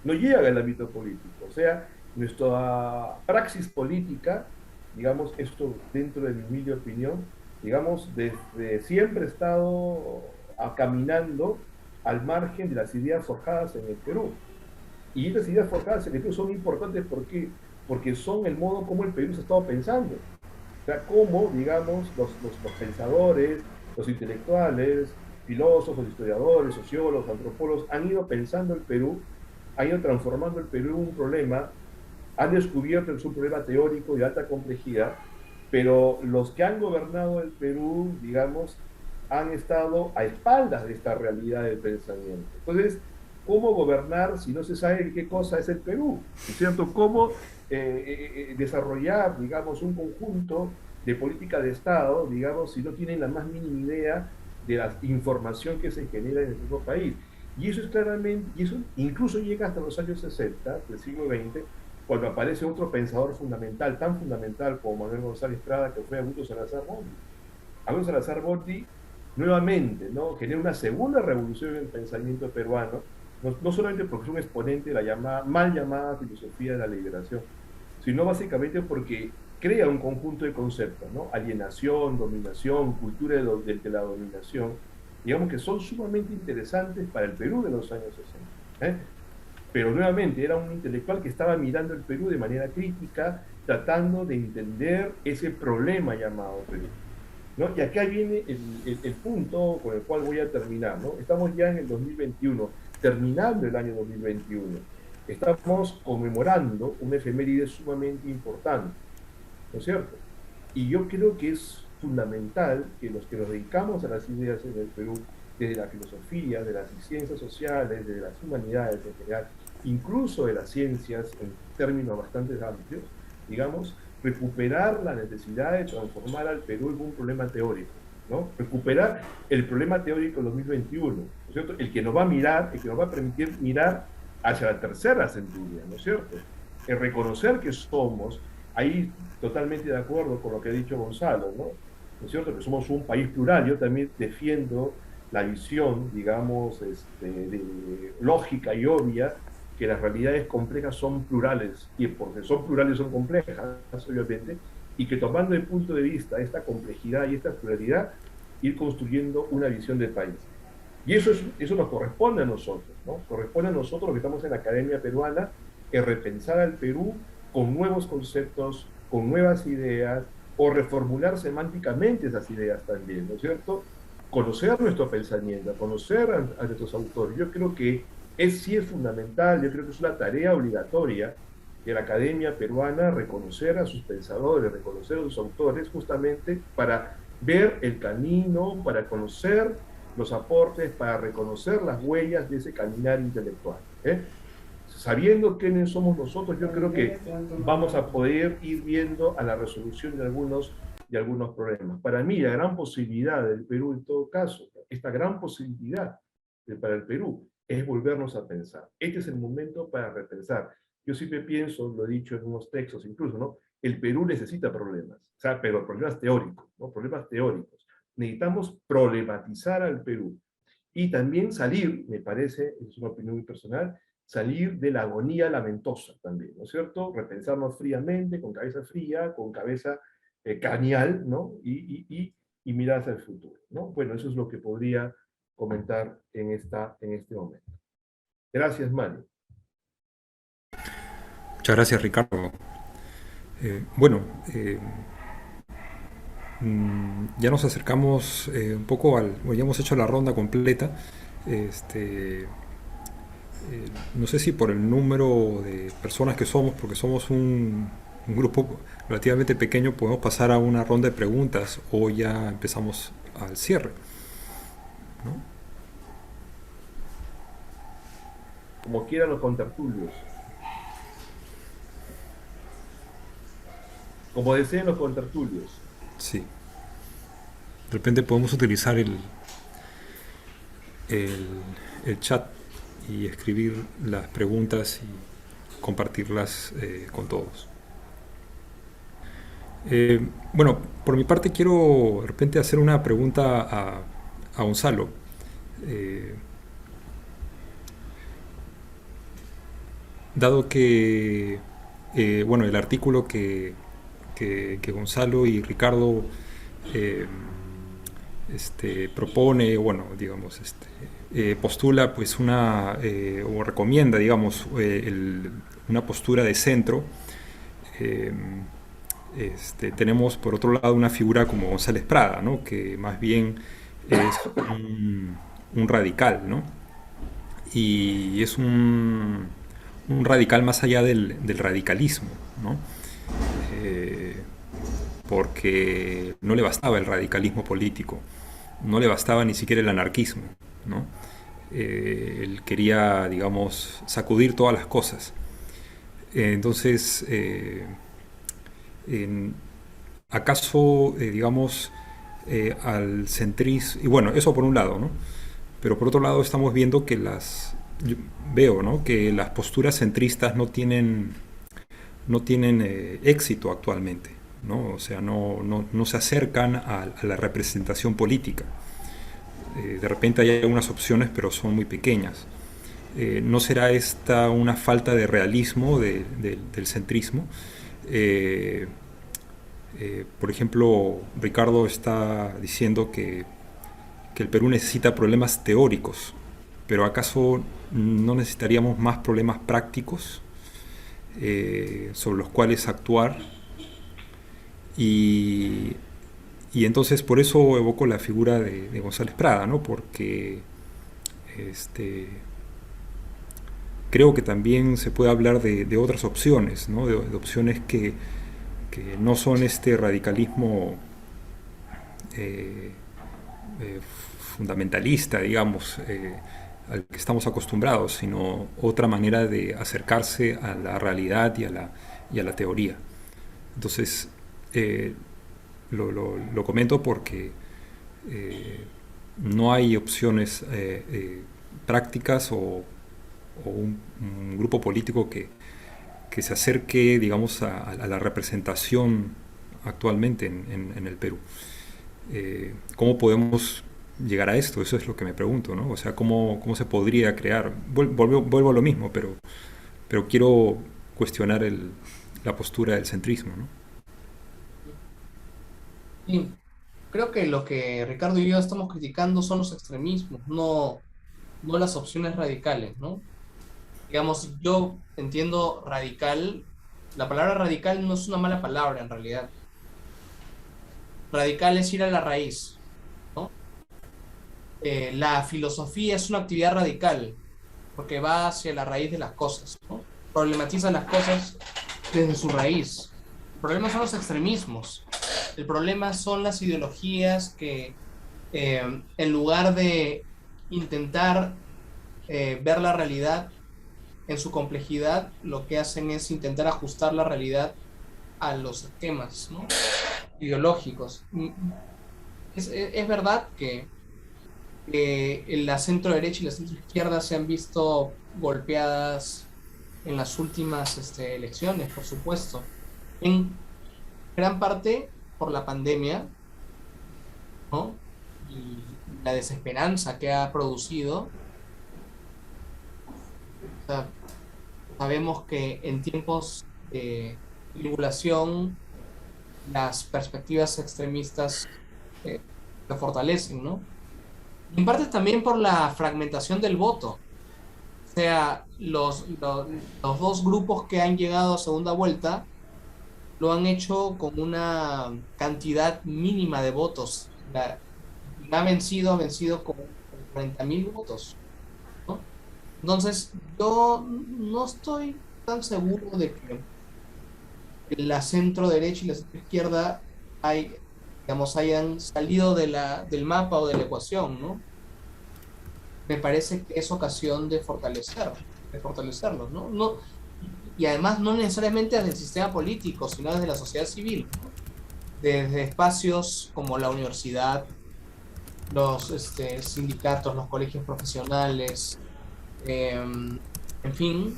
No llegan al ámbito político. O sea, nuestra praxis política, digamos, esto dentro de mi humilde opinión, digamos, desde siempre ha estado caminando al margen de las ideas forjadas en el Perú. Y estas ideas forjadas en el Perú son importantes porque son el modo como el Perú se ha estado pensando. O sea, cómo, digamos, los pensadores, los intelectuales, filósofos, historiadores, sociólogos, antropólogos han ido pensando el Perú, han ido transformando el Perú en un problema, han descubierto que es un problema teórico de alta complejidad, pero los que han gobernado el Perú, digamos, han estado a espaldas de esta realidad del pensamiento. Entonces, ¿cómo gobernar si no se sabe qué cosa es el Perú? ¿No es cierto? ¿Cómo desarrollar, digamos, un conjunto de política de Estado, digamos, si no tienen la más mínima idea de la información que se genera en el mismo país? Y eso es claramente, y eso incluso llega hasta los años 60 del siglo XX, cuando aparece otro pensador fundamental, tan fundamental como Manuel González Prada, que fue Augusto Salazar Bondi. Augusto Salazar Bondi, nuevamente, ¿no?, genera una segunda revolución en el pensamiento peruano, no solamente porque es un exponente de la mal llamada filosofía de la liberación, sino básicamente porque crea un conjunto de conceptos, ¿no? Alienación, dominación, cultura de la dominación, digamos que son sumamente interesantes para el Perú de los años 60. Pero nuevamente era un intelectual que estaba mirando el Perú de manera crítica, tratando de entender ese problema llamado Perú, ¿no? Y acá viene el punto con el cual voy a terminar, ¿no? Estamos ya en el 2021, terminando el año 2021. Estamos conmemorando una efeméride sumamente importante, ¿no es cierto? Y yo creo que es fundamental que los que nos dedicamos a las ideas en el Perú, desde la filosofía, de las ciencias sociales, de las humanidades en general, incluso de las ciencias en términos bastante amplios, digamos, recuperar la necesidad de transformar al Perú en un problema teórico, ¿no? Recuperar el problema teórico del 2021, ¿no es cierto? El que nos va a mirar, el que nos va a permitir mirar hacia la tercera centuria, ¿no es cierto? El reconocer que somos, ahí totalmente de acuerdo con lo que ha dicho Gonzalo, ¿no es cierto? Que somos un país plural. Yo también defiendo la visión, digamos, lógica y obvia, que las realidades complejas son plurales, y porque son plurales son complejas, obviamente, y que tomando el punto de vista esta complejidad y esta pluralidad, ir construyendo una visión del país. Y eso nos corresponde a nosotros, ¿no? Corresponde a nosotros, los que estamos en la Academia Peruana, es repensar al Perú con nuevos conceptos, con nuevas ideas, o reformular semánticamente esas ideas también, ¿no es cierto? Conocer nuestro pensamiento, conocer a nuestros autores. Yo creo que sí es fundamental, yo creo que es una tarea obligatoria de la Academia Peruana reconocer a sus pensadores, reconocer a sus autores, justamente para ver el camino, para conocer los aportes, para reconocer las huellas de ese caminar intelectual. Sabiendo quiénes somos nosotros, yo creo que vamos a poder ir viendo a la resolución de algunos problemas. Para mí, la gran posibilidad del Perú, en todo caso, esta gran posibilidad para el Perú, es volvernos a pensar. Este es el momento para repensar. Yo siempre pienso, lo he dicho en unos textos incluso, ¿no? El Perú necesita problemas, o sea, pero problemas teóricos, ¿no? Problemas teóricos. Necesitamos problematizar al Perú. Y también salir, me parece, es una opinión muy personal, salir de la agonía lamentosa también, ¿no es cierto? Repensarnos fríamente, con cabeza fría, con cabeza craneal, ¿no? Y mirar hacia el futuro, ¿no? Bueno, eso es lo que podría comentar en este momento. Gracias, Mario. Muchas gracias, Ricardo. Bueno, ya nos acercamos un poco ya hemos hecho la ronda completa. No sé si por el número de personas que somos, porque somos un un grupo relativamente pequeño, podemos pasar a una ronda de preguntas o ya empezamos al cierre, ¿no? Como quieran los contertulios. Como deseen los contertulios. Sí. De repente podemos utilizar el chat y escribir las preguntas y compartirlas con todos. Bueno, por mi parte quiero de repente hacer una pregunta a Gonzalo. Dado que, bueno, el artículo que Gonzalo y Ricardo propone, bueno, digamos, postula pues o recomienda, digamos, una postura de centro. Tenemos por otro lado una figura como González Prada, ¿no? Que más bien es un radical, ¿no? Y es un radical más allá del radicalismo, ¿no? Porque no le bastaba el radicalismo político, no le bastaba ni siquiera el anarquismo, ¿no? Él quería, digamos, sacudir todas las cosas. Entonces, ¿acaso, digamos, al centrismo? Y bueno, eso por un lado, ¿no? Pero por otro lado estamos viendo que yo veo, ¿no?, que las posturas centristas no tienen éxito actualmente, ¿no? O sea, no se acercan a la representación política. De repente hay algunas opciones, pero son muy pequeñas. ¿No será esta una falta de realismo del centrismo? Por ejemplo, Ricardo está diciendo que el Perú necesita problemas teóricos, pero ¿acaso no necesitaríamos más problemas prácticos sobre los cuales actuar? Y entonces por eso evoco la figura de González Prada, ¿no? Porque creo que también se puede hablar de otras opciones, ¿no? De opciones que no son este radicalismo fundamentalista, digamos, al que estamos acostumbrados, sino otra manera de acercarse a la realidad y a la teoría. Entonces, lo comento porque no hay opciones prácticas o un grupo político que se acerque, digamos, a la representación actualmente en el Perú. ¿Cómo podemos llegar a esto? Eso es lo que me pregunto, ¿no? O sea, ¿cómo se podría crear? Vuelvo a lo mismo, pero quiero cuestionar la postura del centrismo, ¿no? Sí, creo que lo que Ricardo y yo estamos criticando son los extremismos, no las opciones radicales, ¿no? Digamos, yo entiendo radical, la palabra radical no es una mala palabra en realidad. Radical es ir a la raíz, ¿no? La filosofía es una actividad radical, porque va hacia la raíz de las cosas, ¿no? Problematiza las cosas desde su raíz. El problema son los extremismos. El problema son las ideologías que, en lugar de intentar ver la realidad en su complejidad, lo que hacen es intentar ajustar la realidad a los esquemas, ¿no?, ideológicos. Es verdad que la centro derecha y la centro izquierda se han visto golpeadas en las últimas elecciones, por supuesto, en gran parte por la pandemia, ¿no?, y la desesperanza que ha producido. O sea, sabemos que en tiempos de tribulación las perspectivas extremistas lo fortalecen, ¿no? Y en parte también por la fragmentación del voto. O sea, los dos grupos que han llegado a segunda vuelta lo han hecho con una cantidad mínima de votos. Ha vencido con 40.000 votos, ¿no? Entonces, yo no estoy tan seguro de que la centro derecha y la centro izquierda hayan salido del mapa o de la ecuación, ¿no? Me parece que es ocasión de fortalecerlos, ¿no? Y además no necesariamente desde el sistema político, sino desde la sociedad civil, ¿no? Desde espacios como la universidad, los sindicatos, los colegios profesionales, en fin,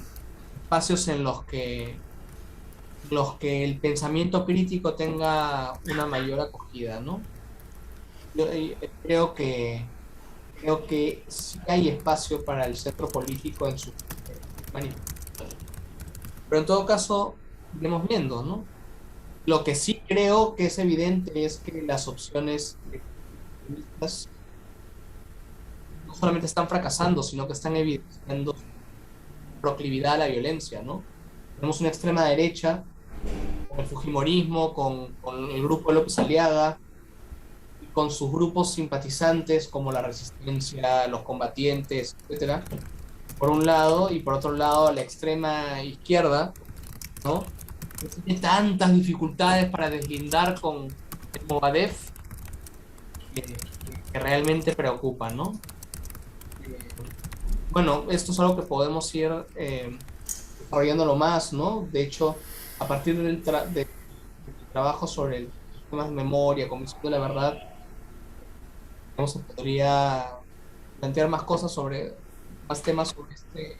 espacios en los que el pensamiento crítico tenga una mayor acogida, ¿no? Yo creo que sí hay espacio para el centro político en su manifestación. Pero en todo caso, iremos viendo, ¿no? Lo que sí creo que es evidente es que las opciones extremistas no solamente están fracasando, sino que están evidenciando proclividad a la violencia, ¿no? Tenemos una extrema derecha con el fujimorismo, con el grupo de López Aliaga, y con sus grupos simpatizantes como la Resistencia, los Combatientes, etcétera, por un lado, y por otro lado la extrema izquierda, ¿no? Que tiene tantas dificultades para deslindar con el Movadef que realmente preocupa, ¿no? Bueno, esto es algo que podemos ir desarrollándolo más, ¿no? De hecho, a partir del trabajo sobre el tema de memoria, Comisión de la Verdad, se podría plantear más cosas más temas sobre este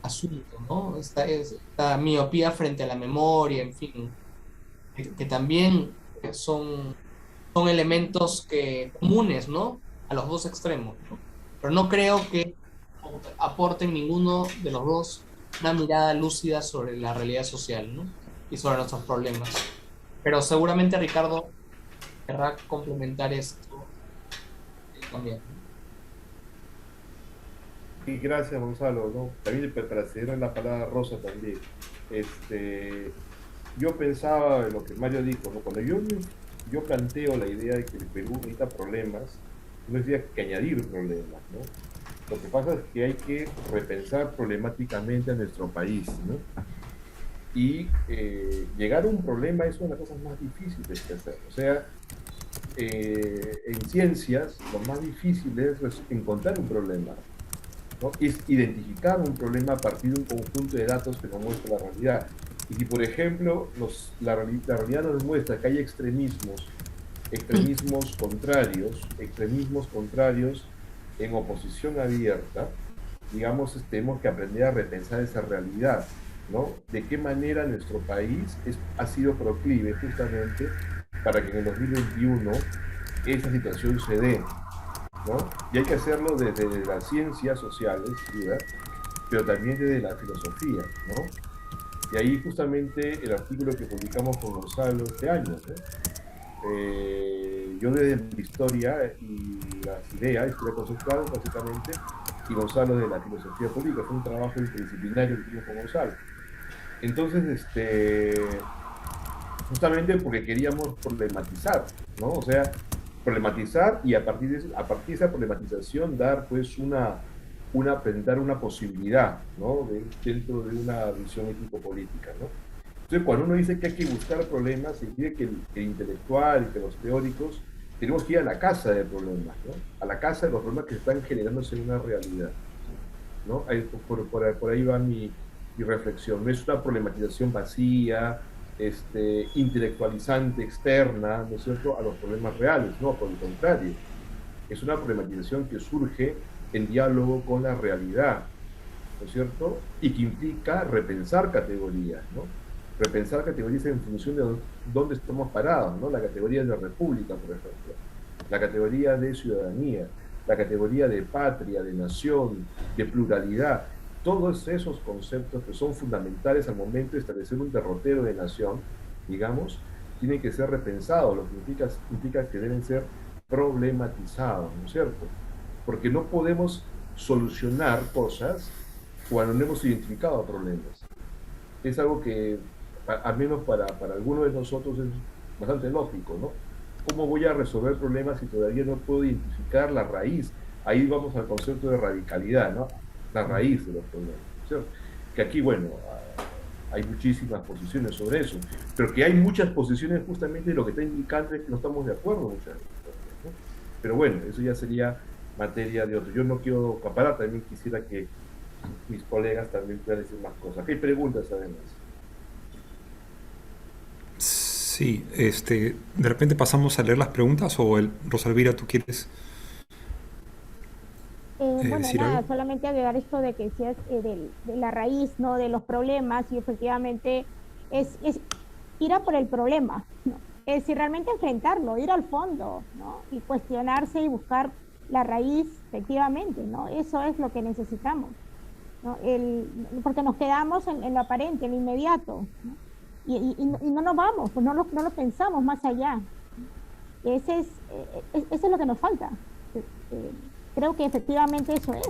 asunto, ¿no? Esta miopía frente a la memoria, en fin, que también son elementos comunes, ¿no? A los dos extremos, ¿no? Pero no creo que aporten ninguno de los dos una mirada lúcida sobre la realidad social, ¿no? Y sobre nuestros problemas. Pero seguramente Ricardo querrá complementar esto también. Y gracias, Gonzalo, ¿no? También para ceder la palabra a Rosa también. Yo pensaba en lo que Mario dijo, ¿no? Cuando yo planteo la idea de que el Perú necesita problemas, no es que añadir problemas, ¿no? Lo que pasa es que hay que repensar problemáticamente a nuestro país, ¿no? Y llegar a un problema es una de las cosas más difíciles que hacer. O sea, en ciencias, lo más difícil es encontrar un problema, ¿no? Es identificar un problema a partir de un conjunto de datos que nos muestra la realidad. Y si, por ejemplo, la realidad nos muestra que hay extremismos contrarios en oposición abierta, digamos, tenemos que aprender a repensar esa realidad, ¿no? De qué manera nuestro país ha sido proclive justamente para que en el 2021 esa situación se dé, ¿no? Y hay que hacerlo desde las ciencias sociales, ¿verdad? Pero también desde la filosofía, ¿no? Y ahí justamente el artículo que publicamos con Gonzalo este año, ¿no? Yo desde la historia y las ideas, historia conceptual básicamente, y Gonzalo de la filosofía política, fue un trabajo interdisciplinario que tuvimos con Gonzalo. Entonces, justamente porque queríamos problematizar, ¿no? O sea, problematizar y a partir de esa problematización dar pues presentar una posibilidad, ¿no? Dentro de una visión ético-política, ¿no? Entonces, cuando uno dice que hay que buscar problemas, se quiere que el intelectual y que los teóricos tenemos que ir a la casa de problemas, ¿no? A la casa de los problemas que están generándose en una realidad, ¿no? Por ahí va mi reflexión. No es una problematización vacía, intelectualizante, externa, ¿no es cierto?, a los problemas reales, no, por el contrario. Es una problematización que surge en diálogo con la realidad, ¿no es cierto?, y que implica repensar categorías, ¿no? Repensar categorías en función de dónde estamos parados, ¿no? La categoría de república, por ejemplo, la categoría de ciudadanía, la categoría de patria, de nación, de pluralidad. Todos esos conceptos que son fundamentales al momento de establecer un derrotero de nación, digamos, tienen que ser repensados, lo que implica que deben ser problematizados, ¿no es cierto? Porque no podemos solucionar cosas cuando no hemos identificado problemas. Es algo que, al menos para algunos de nosotros, es bastante lógico, ¿no? ¿Cómo voy a resolver problemas si todavía no puedo identificar la raíz? Ahí vamos al concepto de radicalidad, ¿no? La raíz de los problemas, ¿cierto? Que aquí, bueno, hay muchísimas posiciones sobre eso, pero que hay muchas posiciones justamente lo que está indicando es que no estamos de acuerdo muchas veces, ¿no? Pero bueno, eso ya sería materia de otro. Yo no quiero acaparar, también quisiera que mis colegas también puedan decir más cosas. ¿Qué preguntas además? Sí, de repente pasamos a leer las preguntas o Rosalvira, ¿tú quieres Bueno, decir nada, algo? solamente agregar esto de que decías de la raíz, ¿no? De los problemas y efectivamente es ir a por el problema, ¿no? Es decir, realmente enfrentarlo, ir al fondo, ¿no? Y cuestionarse y buscar la raíz, efectivamente, ¿no? Eso es lo que necesitamos, ¿no? Porque nos quedamos en lo aparente, en lo inmediato, ¿no? Y no nos vamos, pues no lo pensamos más allá. Eso es lo que nos falta. Eh, Creo que efectivamente eso es.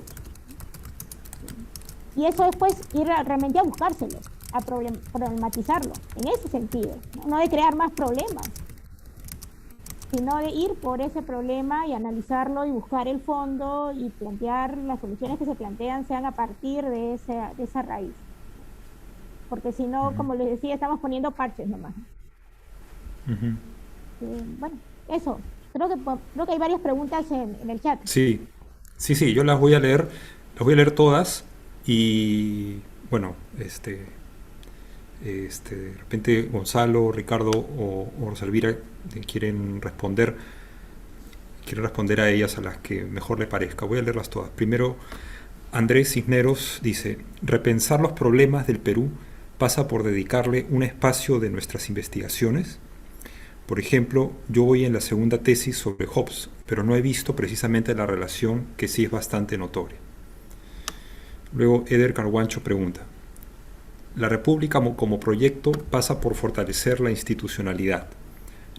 Y eso es pues ir realmente a buscárselo, a problematizarlo, en ese sentido, ¿no? No de crear más problemas, sino de ir por ese problema y analizarlo y buscar el fondo y plantear las soluciones que se plantean sean a partir de esa raíz. Porque si no, como les decía, estamos poniendo parches nomás. Ujú. Bueno, eso. Creo que hay varias preguntas en el chat. Sí, sí, yo las voy a leer todas y bueno, de repente Gonzalo, Ricardo o Rosalvira quieren responder a ellas a las que mejor les parezca. Voy a leerlas todas. Primero, Andrés Cisneros dice, repensar los problemas del Perú pasa por dedicarle un espacio de nuestras investigaciones. Por ejemplo, yo voy en la segunda tesis sobre Hobbes, pero no he visto precisamente la relación que sí es bastante notoria. Luego Eder Carguancho pregunta, la República como proyecto pasa por fortalecer la institucionalidad.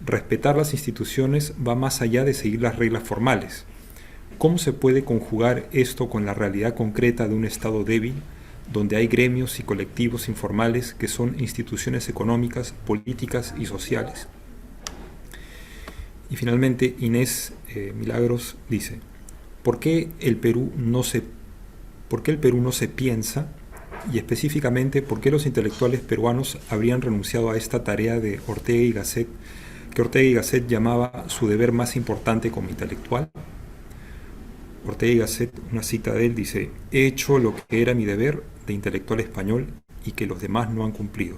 Respetar las instituciones va más allá de seguir las reglas formales. ¿Cómo se puede conjugar esto con la realidad concreta de un Estado débil, donde hay gremios y colectivos informales que son instituciones económicas, políticas y sociales? Y finalmente Inés Milagros dice, ¿por qué el Perú no se piensa? Y específicamente, ¿por qué los intelectuales peruanos habrían renunciado a esta tarea de Ortega y Gasset, que Ortega y Gasset llamaba su deber más importante como intelectual? Ortega y Gasset, una cita de él, dice, he hecho lo que era mi deber de intelectual español y que los demás no han cumplido.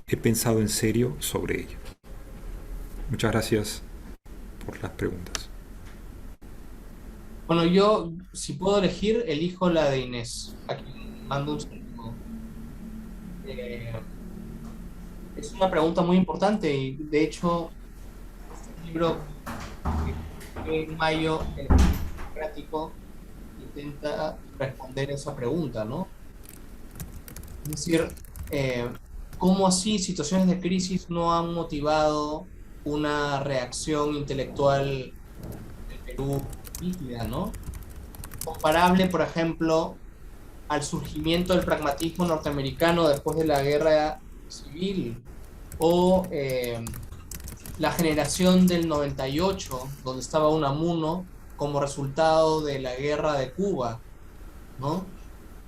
He pensado en serio sobre ello. Muchas gracias por las preguntas. Bueno, yo, si puedo elegir, elijo la de Inés. Aquí mando un saludo. Es una pregunta muy importante y, de hecho, este libro que en mayo, el democrático, intenta responder esa pregunta, ¿no? Es decir, ¿cómo así situaciones de crisis no han motivado una reacción intelectual del Perú nítida, ¿no? Comparable, por ejemplo, al surgimiento del pragmatismo norteamericano después de la guerra civil, o la generación del 98, donde estaba Unamuno como resultado de la guerra de Cuba, ¿no?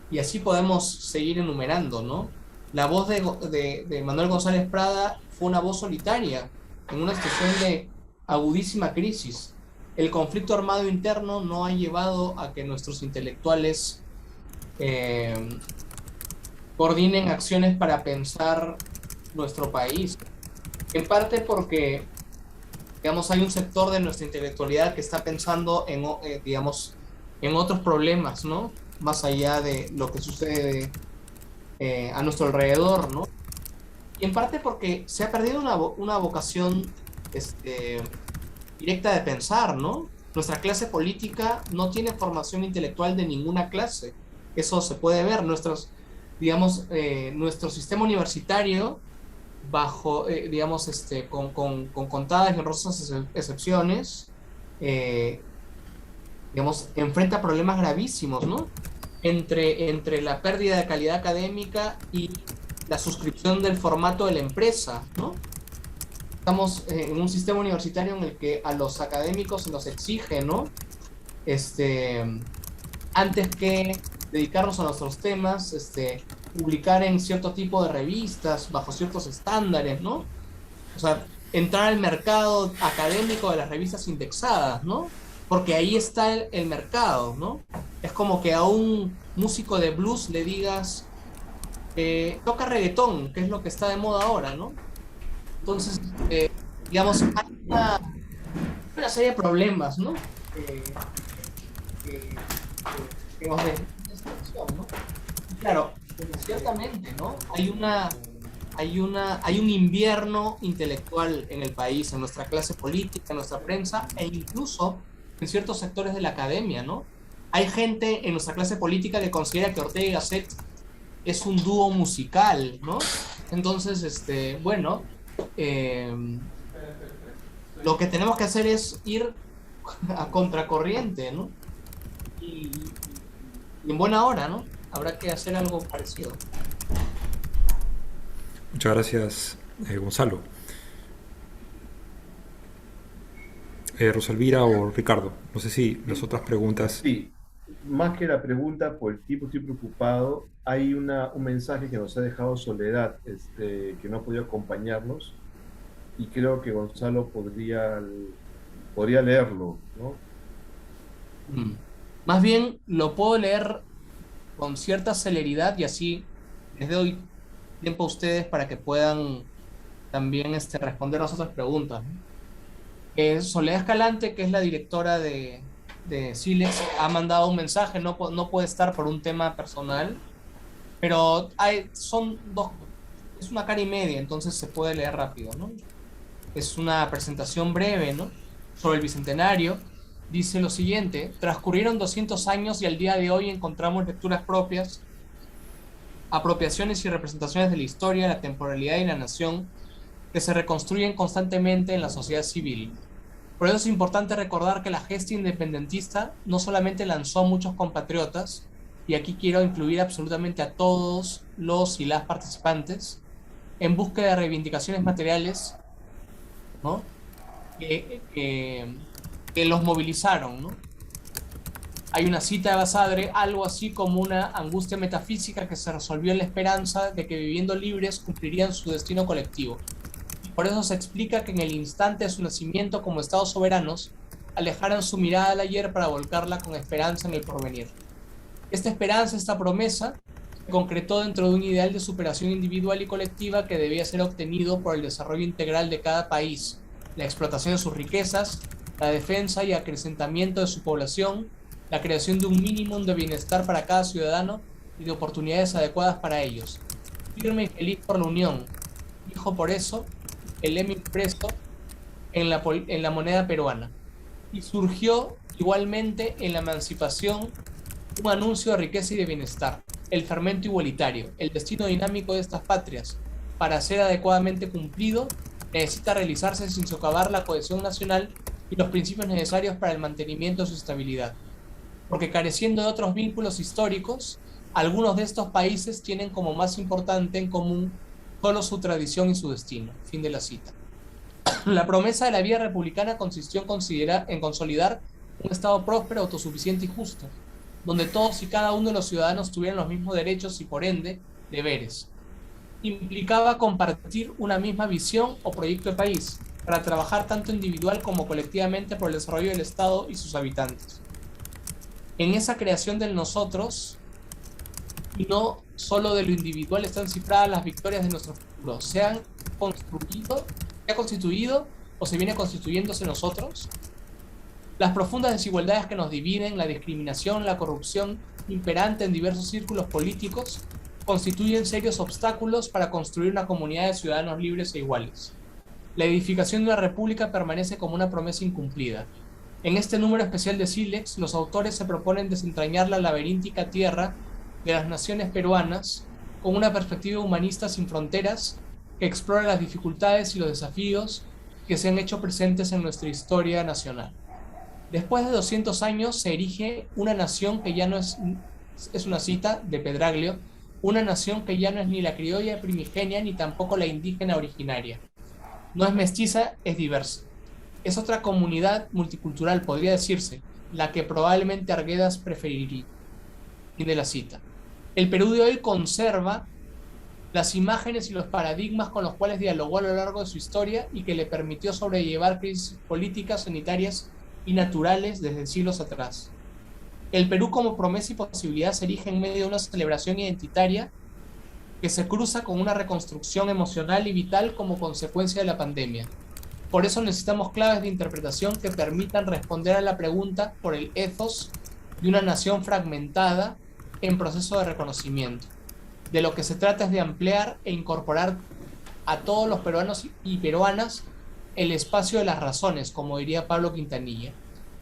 Y así podemos seguir enumerando, ¿no? La voz de Manuel González Prada fue una voz solitaria en una situación de agudísima crisis. El conflicto armado interno no ha llevado a que nuestros intelectuales coordinen acciones para pensar nuestro país. En parte porque, digamos, hay un sector de nuestra intelectualidad que está pensando en, digamos, en otros problemas, ¿no? Más allá de lo que sucede a nuestro alrededor, ¿no? Y en parte porque se ha perdido una vocación directa de pensar, ¿no? Nuestra clase política no tiene formación intelectual de ninguna clase. Eso se puede ver. Digamos, nuestro sistema universitario, bajo, digamos, con contadas y honrosas excepciones, digamos, enfrenta problemas gravísimos, ¿no? Entre la pérdida de calidad académica y la suscripción del formato de la empresa, ¿no? Estamos en un sistema universitario en el que a los académicos se nos exige, ¿no? Antes que dedicarnos a nuestros temas, publicar en cierto tipo de revistas, bajo ciertos estándares, ¿no? O sea, entrar al mercado académico de las revistas indexadas, ¿no? Porque ahí está el mercado, ¿no? Es como que a un músico de blues le digas, toca reggaetón, que es lo que está de moda ahora, ¿no? Entonces, digamos, hay una serie de problemas, ¿no? Eh, que, digamos, de extensión, ¿no? Claro, ciertamente, ¿no? Hay un invierno intelectual en el país, en nuestra clase política, en nuestra prensa, e incluso en ciertos sectores de la academia, ¿no? Hay gente en nuestra clase política que considera que Ortega y Gasset es un dúo musical, ¿no? Entonces, bueno, eh, lo que tenemos que hacer es ir a contracorriente, ¿no? Y en buena hora, ¿no? Habrá que hacer algo parecido. Muchas gracias, Gonzalo. Rosalvira o Ricardo, no sé si las otras preguntas... Sí, más que la pregunta, por el tiempo estoy preocupado. Hay un mensaje que nos ha dejado Soledad, que no ha podido acompañarnos, y creo que Gonzalo podría leerlo, ¿no? Más bien lo puedo leer con cierta celeridad y así les doy tiempo a ustedes para que puedan también responder las otras preguntas, ¿no? Soledad Escalante, que es la directora de Silex, ha mandado un mensaje, no puede estar por un tema personal, pero son dos, es una cara y media, entonces se puede leer rápido, ¿no? Es una presentación breve, ¿no? Sobre el Bicentenario. Dice lo siguiente: transcurrieron 200 años y al día de hoy encontramos lecturas propias, apropiaciones y representaciones de la historia, la temporalidad y la nación que se reconstruyen constantemente en la sociedad civil. Por eso es importante recordar que la gesta independentista no solamente lanzó a muchos compatriotas, y aquí quiero incluir absolutamente a todos los y las participantes, en búsqueda de reivindicaciones materiales, ¿no? Que los movilizaron, ¿no? Hay una cita de Basadre, algo así como una angustia metafísica que se resolvió en la esperanza de que viviendo libres cumplirían su destino colectivo. Por eso se explica que en el instante de su nacimiento como estados soberanos, alejaran su mirada del ayer para volcarla con esperanza en el porvenir. Esta esperanza, esta promesa, se concretó dentro de un ideal de superación individual y colectiva que debía ser obtenido por el desarrollo integral de cada país, la explotación de sus riquezas, la defensa y acrecentamiento de su población, la creación de un mínimo de bienestar para cada ciudadano y de oportunidades adecuadas para ellos. Firme y feliz por la unión, dijo por eso el lema impreso en la moneda peruana. Y surgió igualmente en la emancipación un anuncio de riqueza y de bienestar, el fermento igualitario, el destino dinámico de estas patrias. Para ser adecuadamente cumplido, necesita realizarse sin socavar la cohesión nacional y los principios necesarios para el mantenimiento de su estabilidad. Porque careciendo de otros vínculos históricos, algunos de estos países tienen como más importante en común solo su tradición y su destino. Fin de la cita. La promesa de la vía republicana consistió en consolidar un Estado próspero, autosuficiente y justo, donde todos y cada uno de los ciudadanos tuvieran los mismos derechos y, por ende, deberes. Implicaba compartir una misma visión o proyecto de país, para trabajar tanto individual como colectivamente por el desarrollo del Estado y sus habitantes. En esa creación del nosotros, y no solo de lo individual, están cifradas las victorias de nuestro futuro. Se ha constituido o se viene constituyéndose nosotros. Las profundas desigualdades que nos dividen, la discriminación, la corrupción imperante en diversos círculos políticos, constituyen serios obstáculos para construir una comunidad de ciudadanos libres e iguales. La edificación de una república permanece como una promesa incumplida. En este número especial de Silex, los autores se proponen desentrañar la laberíntica tierra de las naciones peruanas con una perspectiva humanista sin fronteras que explora las dificultades y los desafíos que se han hecho presentes en nuestra historia nacional. Después de 200 años se erige una nación que ya no es una cita de Pedraglio, una nación que ya no es ni la criolla primigenia ni tampoco la indígena originaria. No es mestiza, es diversa. Es otra comunidad multicultural, podría decirse, la que probablemente Arguedas preferiría. Fin de la cita. El Perú de hoy conserva las imágenes y los paradigmas con los cuales dialogó a lo largo de su historia y que le permitió sobrellevar crisis políticas, sanitarias y naturales desde siglos atrás. El Perú como promesa y posibilidad se erige en medio de una celebración identitaria que se cruza con una reconstrucción emocional y vital como consecuencia de la pandemia. Por eso necesitamos claves de interpretación que permitan responder a la pregunta por el ethos de una nación fragmentada en proceso de reconocimiento. De lo que se trata es de ampliar e incorporar a todos los peruanos y peruanas el espacio de las razones, como diría Pablo Quintanilla.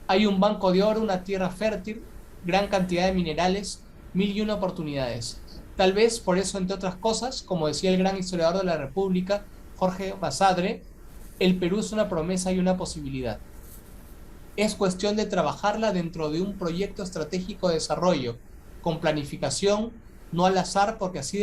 Hay un banco de oro, una tierra fértil, gran cantidad de minerales, 1001 oportunidades. Tal vez por eso, entre otras cosas, como decía el gran historiador de la República, Jorge Basadre, el Perú es una promesa y una posibilidad. Es cuestión de trabajarla dentro de un proyecto estratégico de desarrollo, con planificación, no al azar, porque así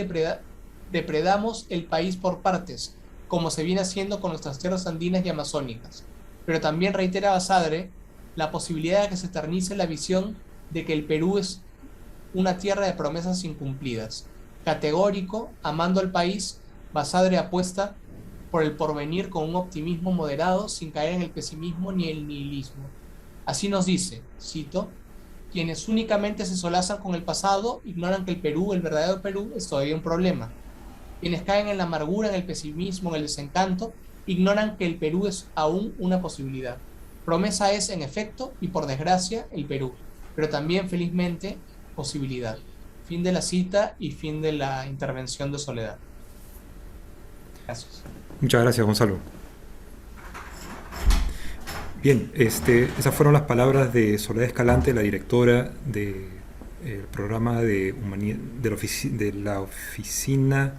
depredamos el país por partes, como se viene haciendo con nuestras tierras andinas y amazónicas. Pero también reitera Basadre la posibilidad de que se eternice la visión de que el Perú es una tierra de promesas incumplidas. Categórico, amando al país, Basadre apuesta por el porvenir con un optimismo moderado, sin caer en el pesimismo ni el nihilismo. Así nos dice, cito, quienes únicamente se solazan con el pasado ignoran que el Perú, el verdadero Perú, es todavía un problema. Quienes caen en la amargura, en el pesimismo, en el desencanto, ignoran que el Perú es aún una posibilidad. Promesa es, en efecto, y por desgracia, el Perú, pero también, felizmente, posibilidad. Fin de la cita y fin de la intervención de Soledad. Gracias. Muchas gracias, Gonzalo. Bien, esas fueron las palabras de Soledad Escalante, la directora del programa de la oficina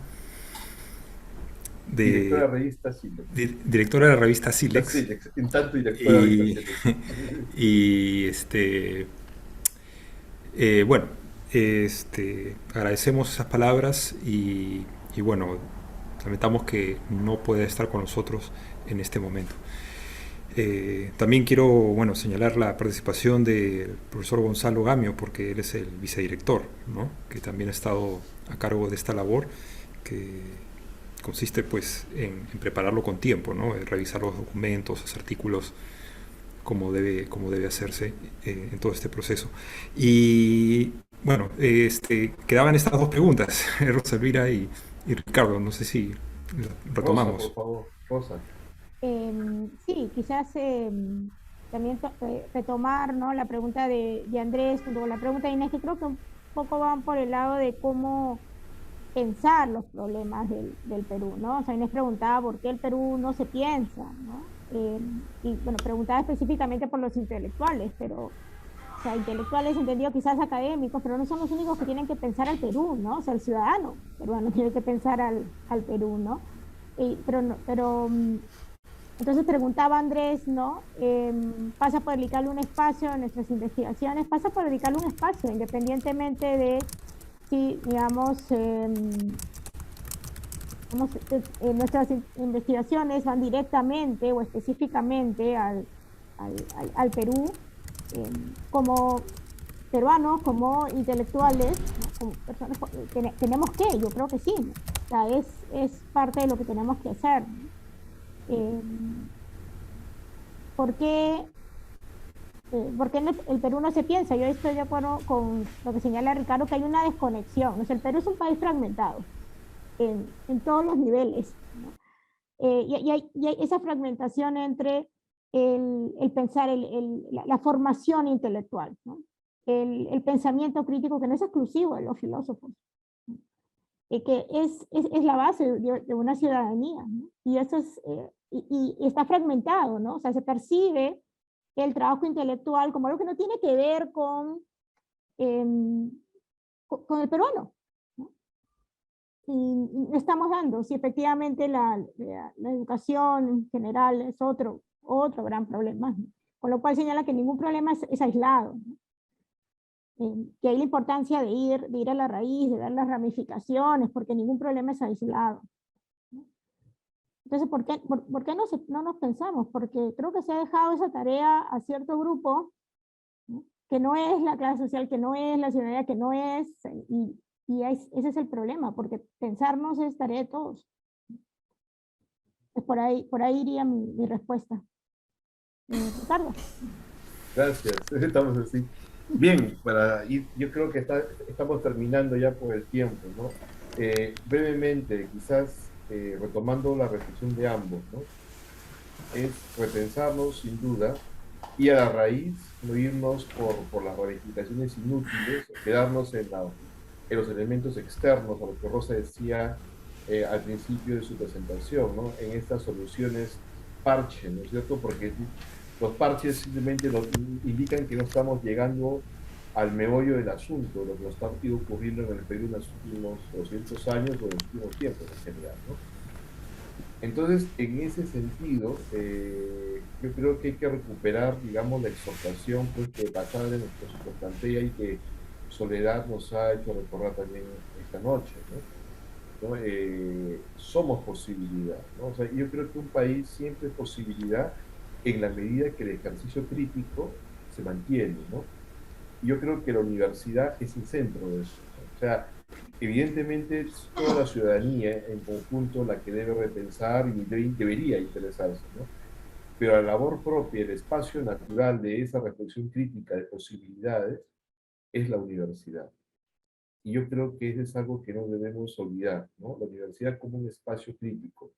directora de la revista Silex. Directora de la revista Silex. Silex, en tanto directora de la revista Silex. Y bueno, agradecemos esas palabras y bueno, lamentamos que no pueda estar con nosotros en este momento. También quiero, bueno, señalar la participación del profesor Gonzalo Gamio, porque él es el vicedirector, ¿no?, que también ha estado a cargo de esta labor, que consiste pues en prepararlo con tiempo, ¿no?, en revisar los documentos, los artículos, como debe hacerse en todo este proceso. Y bueno, quedaban estas dos preguntas, Rosa Elvira y Ricardo, no sé si retomamos. Rosa, por favor, Rosa. Sí, quizás también retomar, ¿no?, la pregunta de Andrés junto con la pregunta de Inés, que creo que un poco van por el lado de cómo pensar los problemas del Perú, ¿no? O sea, Inés preguntaba por qué el Perú no se piensa, ¿no? Y bueno, preguntaba específicamente por los intelectuales, pero, o sea, intelectuales entendido quizás académicos, pero no son los únicos que tienen que pensar al Perú, ¿no? O sea, el ciudadano peruano tiene que pensar al Perú, ¿no? Entonces preguntaba Andrés, ¿no? Pasa por dedicarle un espacio a nuestras investigaciones, pasa por dedicarle un espacio, independientemente de si, digamos, nuestras investigaciones van directamente o específicamente al Perú, como peruanos, como intelectuales, ¿no?, como personas, tenemos que, yo creo que sí, ¿no? O sea, es parte de lo que tenemos que hacer, ¿no? ¿Por qué el Perú no se piensa? Yo estoy de acuerdo con lo que señala Ricardo, que hay una desconexión. O sea, el Perú es un país fragmentado en todos los niveles, ¿no? Y hay esa fragmentación entre el pensar, la formación intelectual, ¿no?, el pensamiento crítico, que no es exclusivo de los filósofos, ¿no?, que es la base de una ciudadanía, ¿no? Y eso y está fragmentado, ¿no? O sea, se percibe el trabajo intelectual como algo que no tiene que ver con el peruano, ¿no? Y no estamos dando, si efectivamente la educación en general es otro gran problema, ¿no? Con lo cual señala que ningún problema es aislado, ¿no? Que hay la importancia de ir a la raíz, de ver las ramificaciones, porque ningún problema es aislado, ¿no? Entonces, ¿por qué no nos pensamos? Porque creo que se ha dejado esa tarea a cierto grupo, ¿no?, que no es la clase social, que no es la ciudadanía, que no es, Y ese es el problema, porque pensarnos es tarea de todos. Pues por ahí iría mi respuesta. Ricardo. Gracias, estamos así. Bien, yo creo que estamos terminando ya por el tiempo, ¿no? Brevemente, quizás retomando la reflexión de ambos, ¿no? Es repensarnos sin duda y a la raíz, no irnos por las ramificaciones inútiles, quedarnos en los elementos externos, a lo que Rosa decía al principio de su presentación, ¿no? En estas soluciones parche, ¿no es cierto? Porque los parches simplemente nos indican que no estamos llegando al meollo del asunto, lo que nos está ocurriendo en el Perú en los últimos 200 años o en los últimos tiempos en general, ¿no? Entonces, en ese sentido, yo creo que hay que recuperar, digamos, la exhortación pues, que Basadre nos plantea y que Soledad nos ha hecho recordar también esta noche, ¿no? Somos posibilidad, ¿no? O sea, yo creo que un país siempre es posibilidad en la medida que el ejercicio crítico se mantiene, ¿no? Yo creo que la universidad es el centro de eso, ¿no? O sea, evidentemente es toda la ciudadanía en conjunto la que debe repensar y debería interesarse, ¿no? Pero la labor propia, el espacio natural de esa reflexión crítica de posibilidades es la universidad. Y yo creo que eso es algo que no debemos olvidar, ¿no? La universidad como un espacio crítico,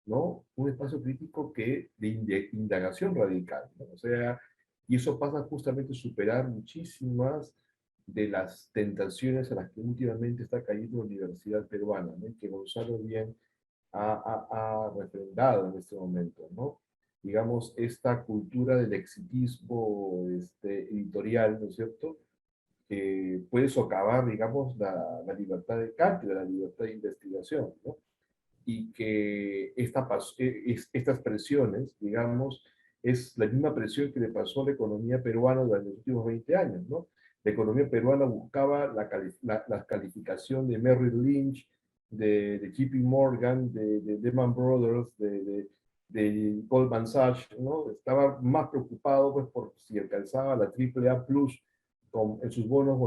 ¿no? Un espacio crítico de indagación radical, ¿no? O sea, y eso pasa justamente a superar muchísimas de las tentaciones a las que últimamente está cayendo la universidad peruana, ¿no? Que Gonzalo bien ha refrendado en este momento, ¿no? Digamos, esta cultura del exitismo editorial, ¿no es cierto? Que puede socavar, digamos, la libertad de cátedra, la libertad de investigación, ¿no? Y que estas presiones, digamos, es la misma presión que le pasó a la economía peruana durante los últimos 20 años, ¿no? La economía peruana buscaba la calificación de Merrill Lynch, de JP Morgan, de Lehman Brothers, de Goldman Sachs, ¿no? Estaba más preocupado pues, por si alcanzaba la AAA Plus en sus bonos,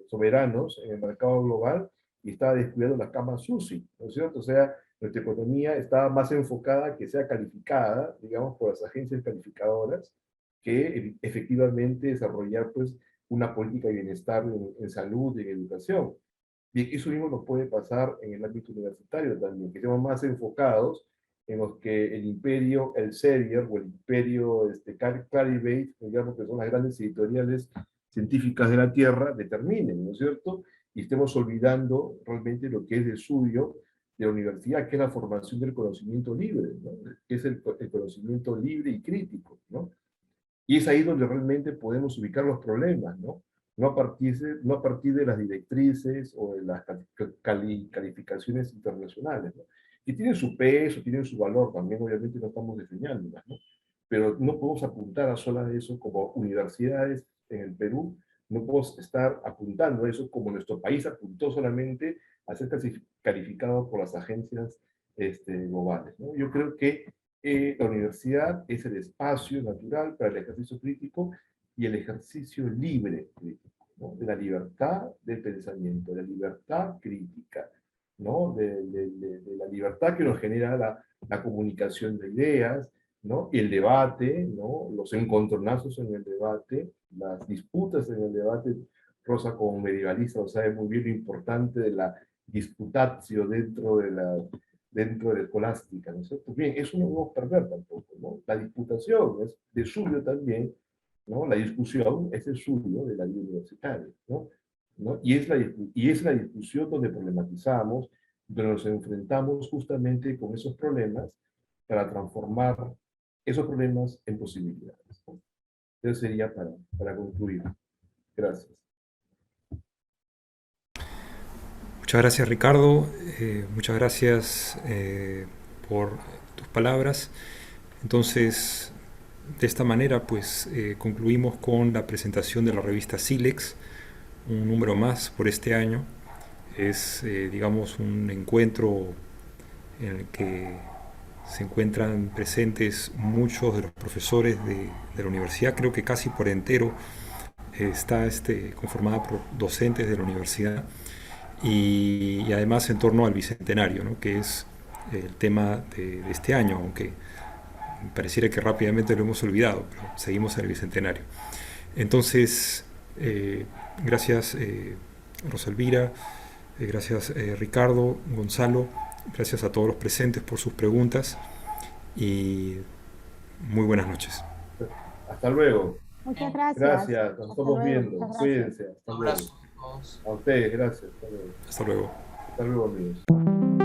soberanos en el mercado global, y estaba descuidando las camas SUSI, ¿no es cierto? O sea, nuestra economía estaba más enfocada que sea calificada, digamos, por las agencias calificadoras, que efectivamente desarrollar, pues, una política de bienestar en salud y en educación. Bien, eso mismo nos puede pasar en el ámbito universitario también, que estemos más enfocados en los que el imperio Elsevier o el imperio Clarivate, digamos que son las grandes editoriales científicas de la Tierra, determinen, ¿no es cierto? Y estemos olvidando realmente lo que es el suyo de la universidad, que es la formación del conocimiento libre, ¿no? Que es el conocimiento libre y crítico, ¿no? Y es ahí donde realmente podemos ubicar los problemas, ¿no? No a partir de las directrices o de las calificaciones internacionales, ¿no? Que tienen su peso, tienen su valor, también obviamente no estamos defendiéndolas, ¿no? Pero no podemos apuntar a solas de eso como universidades en el Perú, no podemos estar apuntando a eso como nuestro país apuntó solamente a ser calificado por las agencias globales, ¿no? Yo creo que la universidad es el espacio natural para el ejercicio crítico y el ejercicio libre crítico, ¿no? De la libertad de pensamiento, de la libertad crítica, ¿no? De la libertad que nos genera la comunicación de ideas, ¿no? El debate, ¿no? Los encontronazos en el debate, las disputas en el debate. Rosa, como medievalista, lo sabe muy bien lo importante de la disputatio dentro de la escolástica, ¿no es cierto? Bien, eso no lo vamos a perder tampoco, ¿no? La disputación es de suyo también, ¿no? La discusión es el suyo de la vida universitaria, ¿no? ¿No? Y es la discusión donde problematizamos, donde nos enfrentamos justamente con esos problemas para transformar esos problemas en posibilidades, ¿no? Eso sería para concluir. Gracias. Muchas gracias, Ricardo. Muchas gracias por tus palabras. Entonces, de esta manera, pues concluimos con la presentación de la revista Silex, un número más por este año. Es, digamos, un encuentro en el que se encuentran presentes muchos de los profesores de la universidad, creo que casi por entero está conformada por docentes de la universidad y además en torno al Bicentenario, ¿no? Que es el tema de este año, aunque pareciera que rápidamente lo hemos olvidado, pero seguimos en el Bicentenario. Entonces, gracias Rosalvira, gracias Ricardo, Gonzalo, gracias a todos los presentes por sus preguntas y muy buenas noches. Hasta luego. Muchas gracias. Gracias, nos Hasta estamos luego, viendo. muchas gracias. Cuídense. Hasta Un luego. abrazo a todos. A ustedes, gracias. Hasta luego. Hasta luego. Hasta luego, amigos.